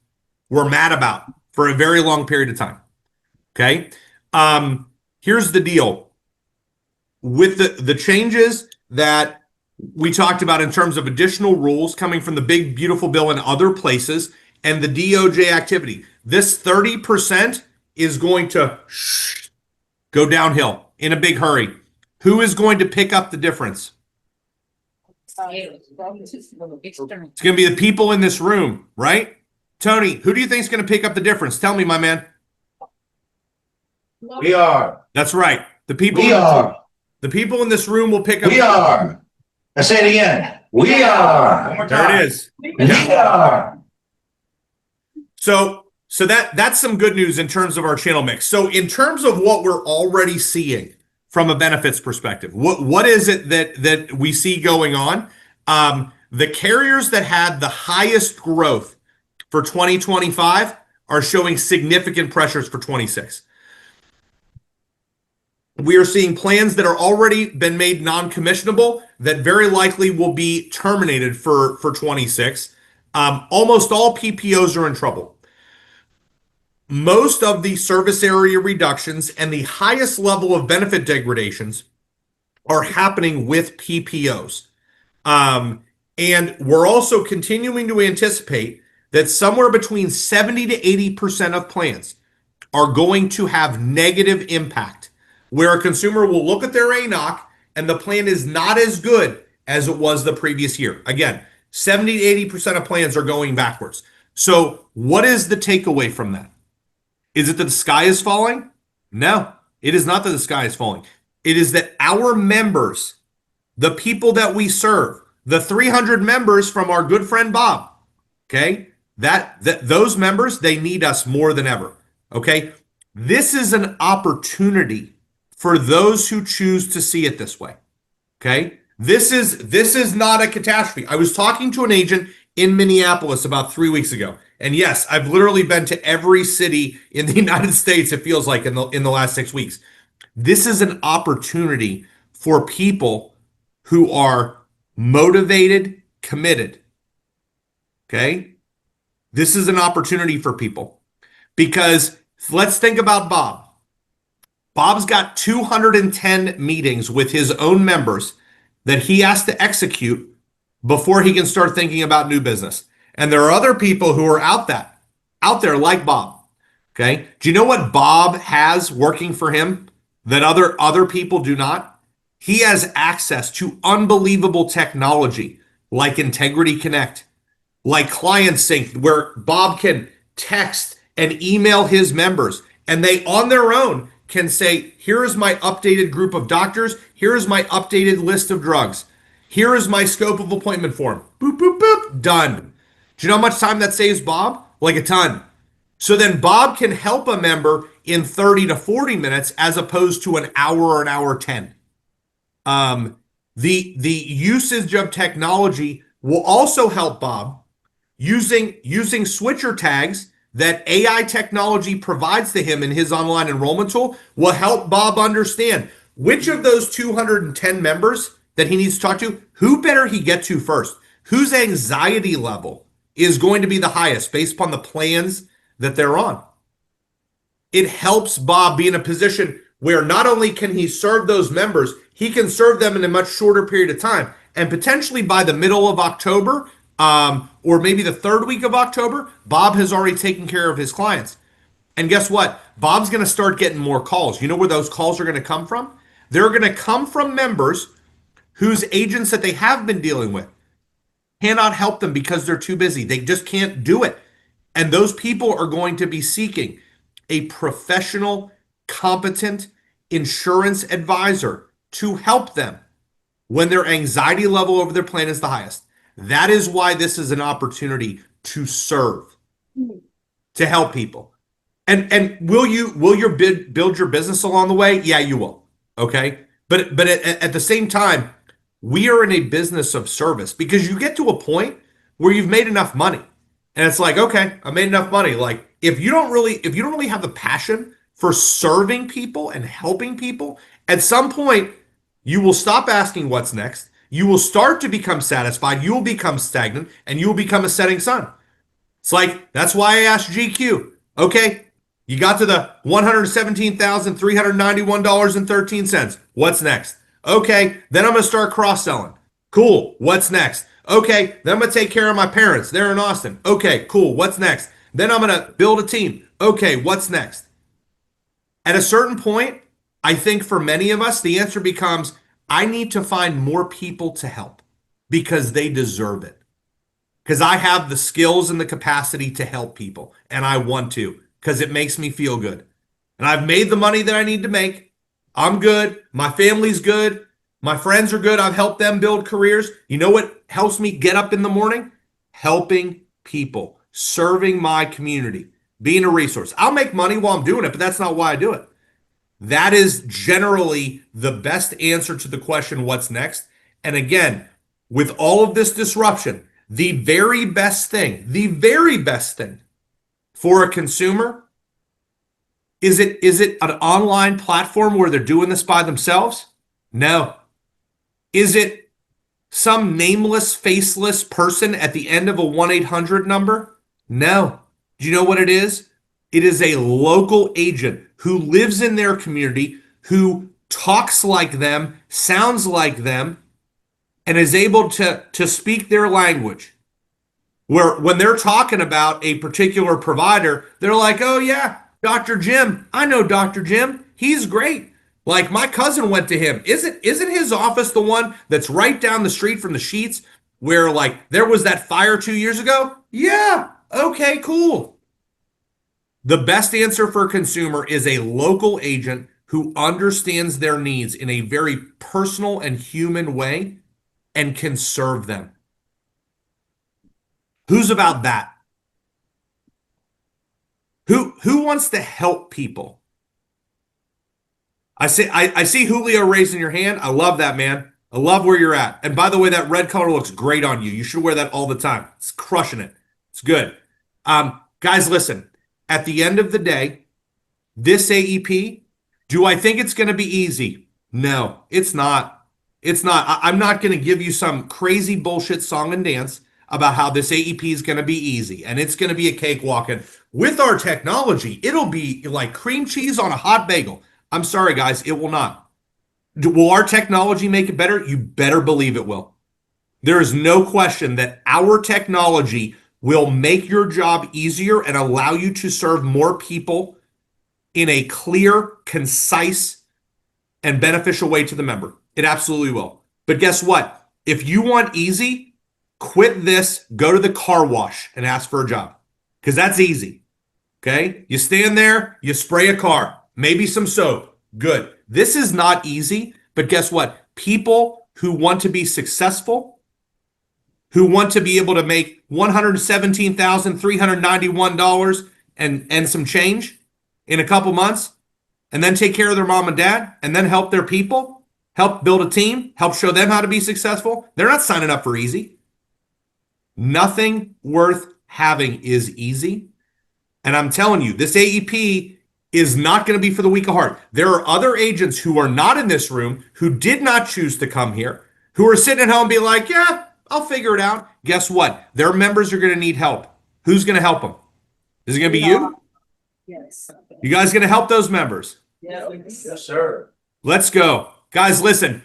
were mad about for a very long period of time. Okay, here's the deal. With the changes that we talked about in terms of additional rules coming from the big, beautiful bill and other places, and the DOJ activity, this 30% is going to go downhill in a big hurry. Who is going to pick up the difference? It's going to be the people in this room, right? Tony, who do you think is going to pick up the difference? Tell me, my man. We are. That's right. The people. We are. The people in this room will pick up. We are. Let's say it again. We are. One more time. There it is. We are. So that's some good news in terms of our channel mix. So in terms of what we're already seeing from a benefits perspective, what is it that we see going on? The carriers that had the highest growth for 2025 are showing significant pressures for 26. We are seeing plans that are already been made non-commissionable that very likely will be terminated for 26. Almost all PPOs are in trouble. Most of the service area reductions and the highest level of benefit degradations are happening with PPOs. And we're also continuing to anticipate that somewhere between 70 to 80% of plans are going to have negative impact, where a consumer will look at their ANOC and the plan is not as good as it was the previous year. Again, 70 to 80% of plans are going backwards. So what is the takeaway from that? Is it that the sky is falling? No, it is not that the sky is falling. It is that our members, the people that we serve, the 300 members from our good friend Bob, okay, that those members, they need us more than ever, okay? This is an opportunity for those who choose to see it this way, okay? This is not a catastrophe. I was talking to an agent in Minneapolis about 3 weeks ago. And yes, I've literally been to every city in the United States, it feels like, in the last 6 weeks. This is an opportunity for people who are motivated, committed, okay? This is an opportunity for people because let's think about Bob. Bob's got 210 meetings with his own members that he has to execute before he can start thinking about new business. And there are other people who are out there like Bob. Okay. Do you know what Bob has working for him that other people do not? He has access to unbelievable technology like Integrity Connect, like Client Sync, where Bob can text and email his members, and they on their own can say, here is my updated group of doctors. Here is my updated list of drugs. Here is my scope of appointment form. Boop, boop, boop, done. Do you know how much time that saves Bob? Like a ton. So then Bob can help a member in 30 to 40 minutes as opposed to an hour or an hour 10. The usage of technology will also help Bob using switcher tags that AI technology provides to him in his online enrollment tool will help Bob understand which of those 210 members that he needs to talk to, who better he get to first, whose anxiety level is going to be the highest based upon the plans that they're on. It helps Bob be in a position where not only can he serve those members, he can serve them in a much shorter period of time. And potentially by the middle of October, or maybe the third week of October, Bob has already taken care of his clients. And guess what? Bob's going to start getting more calls. You know where those calls are going to come from? They're going to come from members whose agents that they have been dealing with cannot help them because they're too busy. They just can't do it. And those people are going to be seeking a professional, competent insurance advisor to help them when their anxiety level over their plan is the highest. That is why this is an opportunity to serve, to help people. And will you build your business along the way? Yeah, you will. Okay. But at the same time, we are in a business of service because you get to a point where you've made enough money. And it's like, okay, I made enough money. Like if you don't really have the passion for serving people and helping people, at some point you will stop asking what's next. You will start to become satisfied. You will become stagnant and you will become a setting sun. It's like, that's why I asked GQ. Okay, you got to the $117,391.13. What's next? Okay, then I'm going to start cross-selling. Cool. What's next? Okay, then I'm gonna take care of my parents. They're in Austin. Okay, cool. What's next? Then I'm gonna build a team. Okay, what's next? At a certain point, I think for many of us, the answer becomes I need to find more people to help because they deserve it. Because I have the skills and the capacity to help people, and I want to because it makes me feel good. And I've made the money that I need to make. I'm good. My family's good. My friends are good. I've helped them build careers. You know what helps me get up in the morning? Helping people, serving my community, being a resource. I'll make money while I'm doing it, but that's not why I do it. That is generally the best answer to the question, what's next? And again, with all of this disruption, the very best thing for a consumer, is it an online platform where they're doing this by themselves? No. Is it some nameless, faceless person at the end of a 1-800 number? No. Do you know what it is? It is a local agent who lives in their community, who talks like them, sounds like them, and is able to speak their language. Where when they're talking about a particular provider, they're like, oh yeah, Dr. Jim, I know Dr. Jim. He's great. Like my cousin went to him. Isn't his office the one that's right down the street from the Sheets where like there was that fire 2 years ago? Yeah. Okay, cool. The best answer for a consumer is a local agent who understands their needs in a very personal and human way and can serve them. Who's about that? Who wants to help people? I see Julio raising your hand. I love that, man. I love where you're at. And by the way, that red color looks great on you. You should wear that all the time. It's crushing it. It's good. Guys, listen. At the end of the day, this AEP, do I think it's going to be easy? No, it's not. It's not. I'm not going to give you some crazy bullshit song and dance about how this AEP is going to be easy and it's going to be a cakewalk. And with our technology, it'll be like cream cheese on a hot bagel. I'm sorry, guys, it will not. Will our technology make it better? You better believe it will. There is no question that our technology will make your job easier and allow you to serve more people in a clear, concise, and beneficial way to the member. It absolutely will. But guess what? If you want easy, quit this, go to the car wash and ask for a job. Because that's easy. Okay? You stand there, you spray a car, maybe some soap. Good. This is not easy, but guess what? People who want to be successful, who want to be able to make $117,391 and some change in a couple months, and then take care of their mom and dad, and then help their people, help build a team, help show them how to be successful, they're not signing up for easy. Nothing worth having is easy. And I'm telling you, this AEP is not going to be for the weak of heart. There are other agents who are not in this room, who did not choose to come here, who are sitting at home and be like, yeah, I'll figure it out. Guess what? Their members are going to need help. Who's going to help them? Is it going to be you? Yes. You guys going to help those members? Yes. Yes, sir. Let's go. Guys, listen.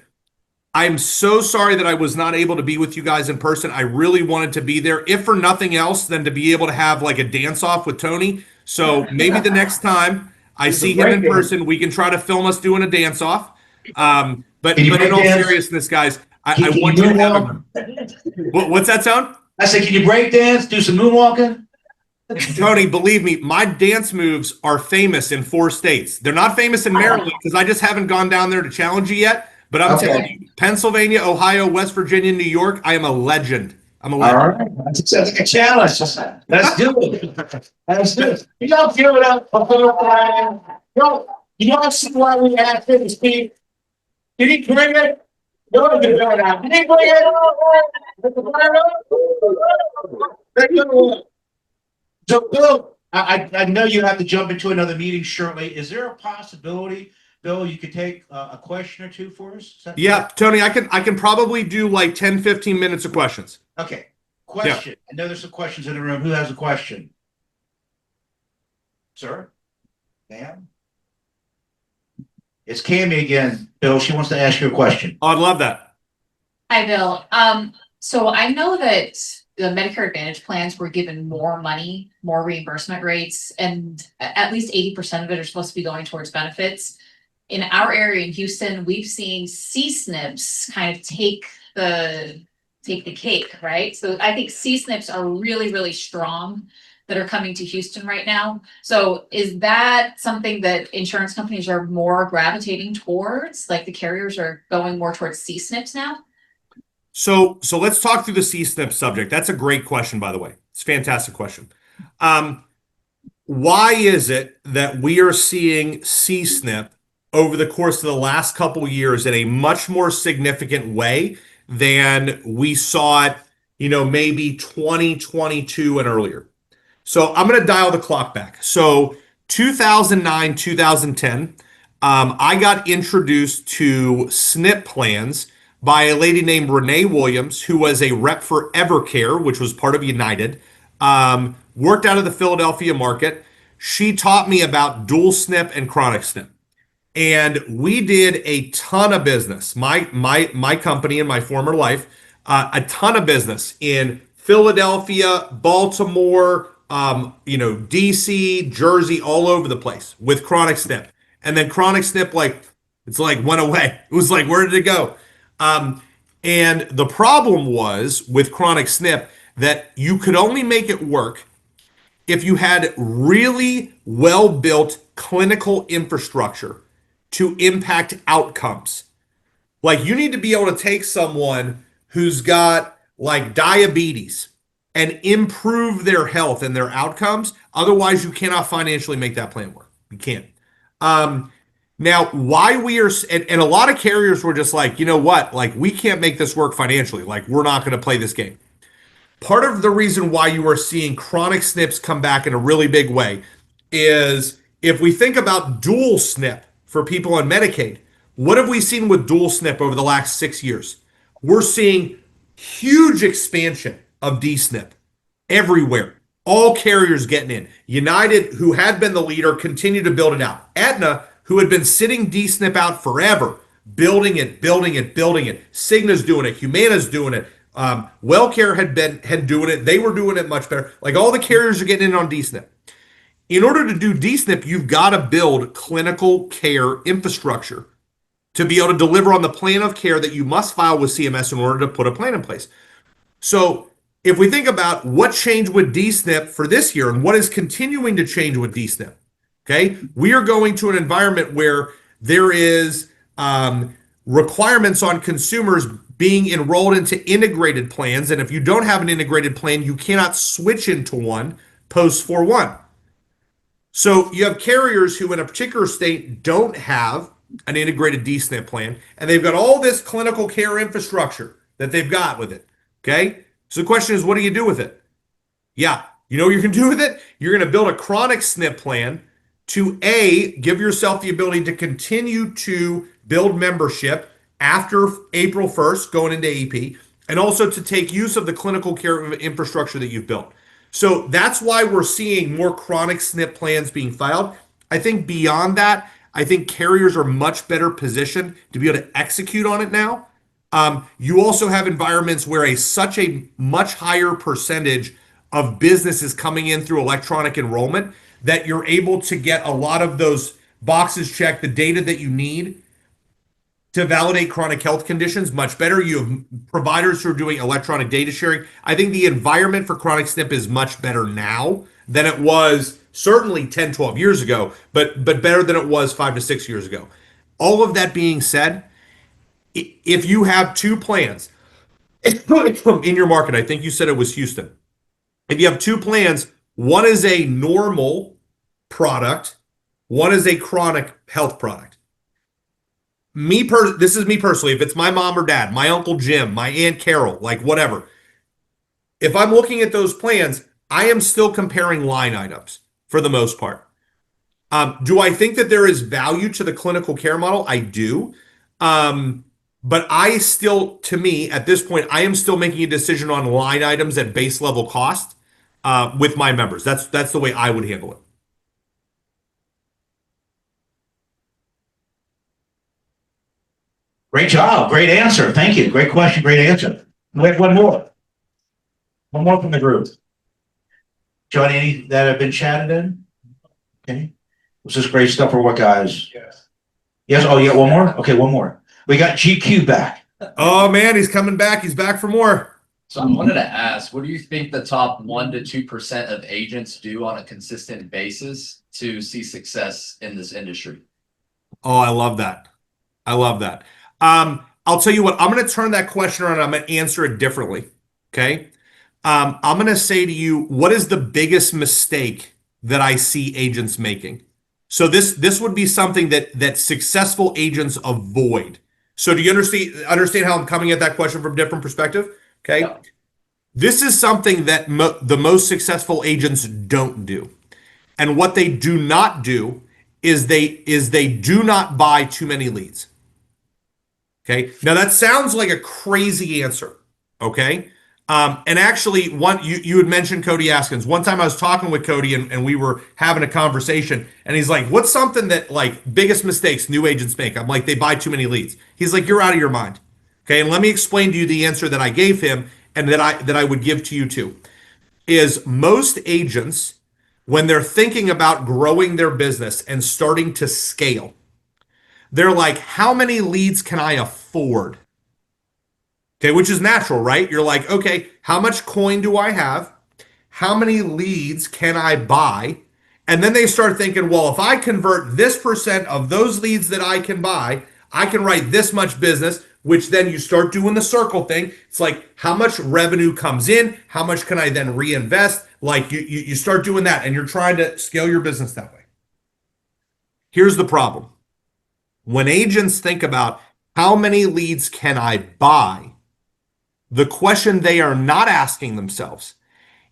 I'm so sorry that I was not able to be with you guys in person. I really wanted to be there, if for nothing else, than to be able to have like a dance-off with Tony. So maybe the next time I see him in person, we can try to film us doing a dance-off. But in all seriousness, guys, I want you to have what's that sound? I said, can you break dance, do some moonwalking? Tony, believe me, my dance moves are famous in 4 states. They're not famous in Maryland because I just haven't gone down there to challenge you yet. But I'm telling you, Pennsylvania, Ohio, West Virginia, New York, I am a legend. I'm a legend. All right. That sounds like a challenge. Let's do it. Let's do it. You don't give it up. You don't see why we asked him to speak. Did he bring it? No, did he bring it? So, Bill, I know you have to jump into another meeting shortly. Is there a possibility, Bill, you could take a question or two for us? Yeah, Tony, I can probably do like 10, 15 minutes of questions. Okay. Question. Yeah. I know there's some questions in the room. Who has a question? Sir? Ma'am? It's Cammie again, Bill. She wants to ask you a question. Oh, I'd love that. Hi, Bill. So I know that the Medicare Advantage plans were given more money, more reimbursement rates, and at least 80% of it are supposed to be going towards benefits. In our area in Houston, we've seen C-SNPs kind of take the cake, right? So I think C-SNPs are really, really strong that are coming to Houston right now. So is that something that insurance companies are more gravitating towards? Like the carriers are going more towards C-SNPs now? So let's talk through the C-SNP subject. That's a great question, by the way. It's a fantastic question. Why is it that we are seeing C-SNP over the course of the last couple years in a much more significant way than we saw it, maybe 2022 and earlier? So I'm going to dial the clock back. So 2009, 2010, I got introduced to SNP plans by a lady named Renee Williams, who was a rep for Evercare, which was part of United, worked out of the Philadelphia market. She taught me about dual SNP and chronic SNP. And we did a ton of business. My company in my former life, a ton of business in Philadelphia, Baltimore, DC, Jersey, all over the place with chronic SNP. And then chronic SNP, it's went away. It was like, where did it go? And the problem was with chronic SNP that you could only make it work if you had really well-built clinical infrastructure to impact outcomes. Like you need to be able to take someone who's got diabetes and improve their health and their outcomes. Otherwise, you cannot financially make that plan work. You can't. Now, why we are, and a lot of carriers were just like, you know what? We can't make this work financially. We're not going to play this game. Part of the reason why you are seeing chronic SNPs come back in a really big way is if we think about dual SNP for people on Medicaid, what have we seen with dual SNP over the last 6 years? We're seeing huge expansion of D-SNP everywhere. All carriers getting in. United, who had been the leader, continued to build it out. Aetna, who had been sitting D-SNP out forever, building it. Cigna's doing it. Humana's doing it. WellCare had doing it. They were doing it much better. All the carriers are getting in on D-SNP. In order to do D-SNP, you've got to build clinical care infrastructure to be able to deliver on the plan of care that you must file with CMS in order to put a plan in place. So if we think about what changed with D-SNP for this year and what is continuing to change with D-SNP, okay, we are going to an environment where there is requirements on consumers being enrolled into integrated plans. And if you don't have an integrated plan, you cannot switch into one post 4/1. So you have carriers who in a particular state don't have an integrated D-SNP plan, and they've got all this clinical care infrastructure that they've got with it. Okay? So the question is, what do you do with it? Yeah, you know what you're going to do with it? You're going to build a chronic SNP plan to give yourself the ability to continue to build membership after April 1st, going into AEP, and also to take use of the clinical care infrastructure that you've built. So that's why we're seeing more chronic SNP plans being filed. I think beyond that, I think carriers are much better positioned to be able to execute on it now. You also have environments where such a much higher percentage of business is coming in through electronic enrollment that you're able to get a lot of those boxes checked, the data that you need to validate chronic health conditions much better. You have providers who are doing electronic data sharing. I think the environment for chronic SNP is much better now than it was certainly 10, 12 years ago, but better than it was 5 to 6 years ago. All of that being said, if you have two plans in your market, I think you said it was Houston. If you have two plans, one is a normal product, one is a chronic health product. This is me personally. If it's my mom or dad, my Uncle Jim, my Aunt Carol, whatever. If I'm looking at those plans, I am still comparing line items for the most part. Do I think that there is value to the clinical care model? I do. But to me, at this point, I am still making a decision on line items at base level cost with my members. That's the way I would handle it. Great job. Great answer. Thank you. Great question. Great answer. We have one more. One more from the group. Johnny, any that have been chatted in? Okay. Was this great stuff or what, guys? Yes. Yes, oh, you got one more? Okay, one more. We got GQ back. Oh man, he's coming back. He's back for more. So I wanted to ask, what do you think the top 1 to 2% of agents do on a consistent basis to see success in this industry? Oh, I love that. I love that. I'll tell you what, I'm going to turn that question around. I'm going to answer it differently. Okay. I'm going to say to you, what is the biggest mistake that I see agents making? So this would be something that successful agents avoid. So do you understand how I'm coming at that question from a different perspective? Okay. Yeah. This is something that the most successful agents don't do. And what they do not do is they do not buy too many leads. Okay. Now that sounds like a crazy answer. Okay. And actually, you had mentioned Cody Askins. One time I was talking with Cody and we were having a conversation, and he's like, "What's something that like biggest mistakes new agents make?" I'm like, "They buy too many leads." He's like, "You're out of your mind." Okay, and let me explain to you the answer that I gave him and that I would give to you too. Is most agents, when they're thinking about growing their business and starting to scale, they're like, "How many leads can I afford?" Okay, which is natural, right? You're like, okay, how much coin do I have? How many leads can I buy? And then they start thinking, well, if I convert this percent of those leads that I can buy, I can write this much business, which then you start doing the circle thing. It's like, how much revenue comes in? How much can I then reinvest? Like you start doing that and you're trying to scale your business that way. Here's the problem. When agents think about how many leads can I buy, the question they are not asking themselves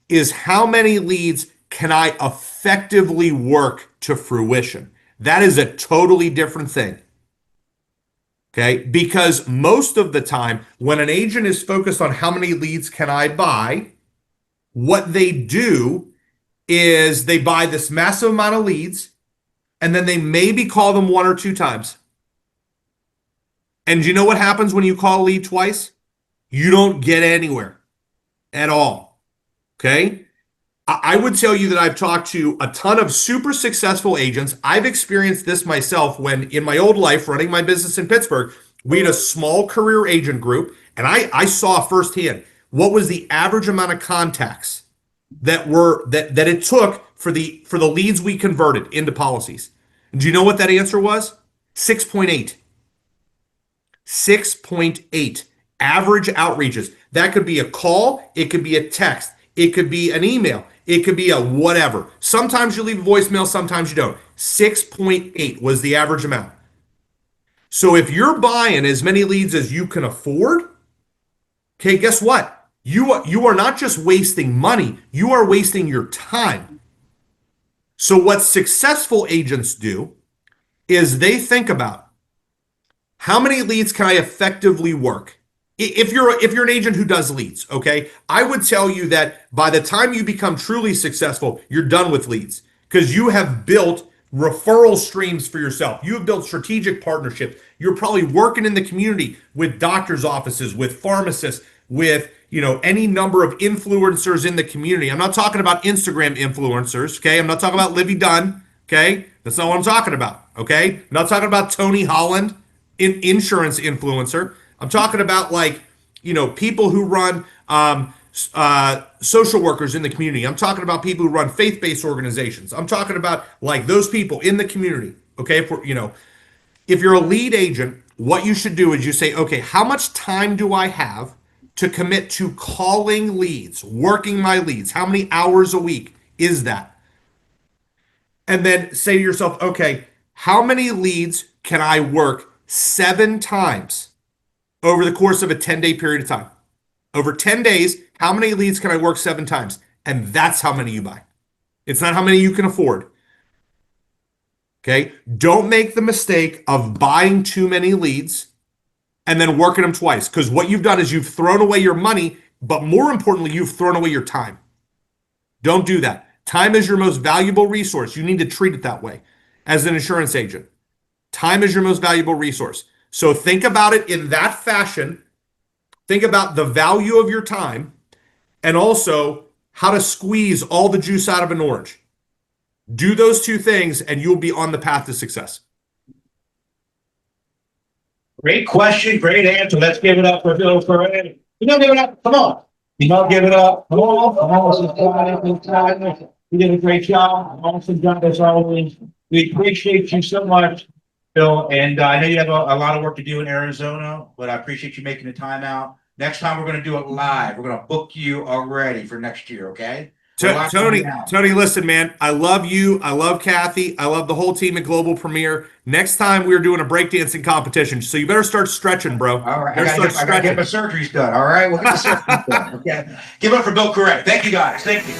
is how many leads can I effectively work to fruition? That is a totally different thing. Okay? Because most of the time, when an agent is focused on how many leads can I buy, what they do is they buy this massive amount of leads and then they maybe call them 1 or 2 times. And you know what happens when you call a lead twice? You don't get anywhere at all. Okay? I would tell you that I've talked to a ton of super successful agents. I've experienced this myself when in my old life running my business in Pittsburgh, we had a small career agent group, and I saw firsthand what was the average amount of contacts that it took for the leads we converted into policies. And do you know what that answer was? 6.8. 6.8 average outreaches. That could be a call, it could be a text, it could be an email, it could be a whatever. Sometimes you leave a voicemail, sometimes you don't. 6.8 was the average amount. So if you're buying as many leads as you can afford, okay, guess what? You are not just wasting money, you are wasting your time. So what successful agents do is they think about how many leads can I effectively work? If you're an agent who does leads, okay, I would tell you that by the time you become truly successful, you're done with leads because you have built referral streams for yourself. You have built strategic partnerships. You're probably working in the community with doctors' offices, with pharmacists, with any number of influencers in the community. I'm not talking about Instagram influencers, okay? I'm not talking about Livy Dunn, okay? That's not what I'm talking about, okay? I'm not talking about Tony Holland, insurance influencer. I'm talking about people who run social workers in the community. I'm talking about people who run faith-based organizations. I'm talking about like those people in the community. Okay, if you're a lead agent, what you should do is you say, okay, how much time do I have to commit to calling leads, working my leads? How many hours a week is that? And then say to yourself, okay, how many leads can I work 7 times over the course of a 10-day period of time? Over 10 days, how many leads can I work 7 times? And that's how many you buy. It's not how many you can afford. Okay? Don't make the mistake of buying too many leads and then working them twice. Because what you've done is you've thrown away your money, but more importantly, you've thrown away your time. Don't do that. Time is your most valuable resource. You need to treat it that way as an insurance agent. Time is your most valuable resource. So think about it in that fashion. think about the value of your time, and also how to squeeze all the juice out of an orange. Do those two things and you'll be on the path to success. Great question, great answer. Let's give it up for Bill Kiray. You don't give it up, come on. You don't give it up, come on. You did a great job. Awesome job as always. We appreciate you so much, Bill. And I know you have a lot of work to do in Arizona, but I appreciate you making the time out. Next time we're going to do it live. We're going to book you already for next year, okay? Tony, listen, man, I love you. I love Kathy. I love the whole team at Global Premier. Next time we're doing a breakdancing competition, so you better start stretching, bro. All right, I gotta get my surgeries done. All right, we'll get the surgeries done. Okay, give it up for Bill Kiray. Thank you, guys. Thank you.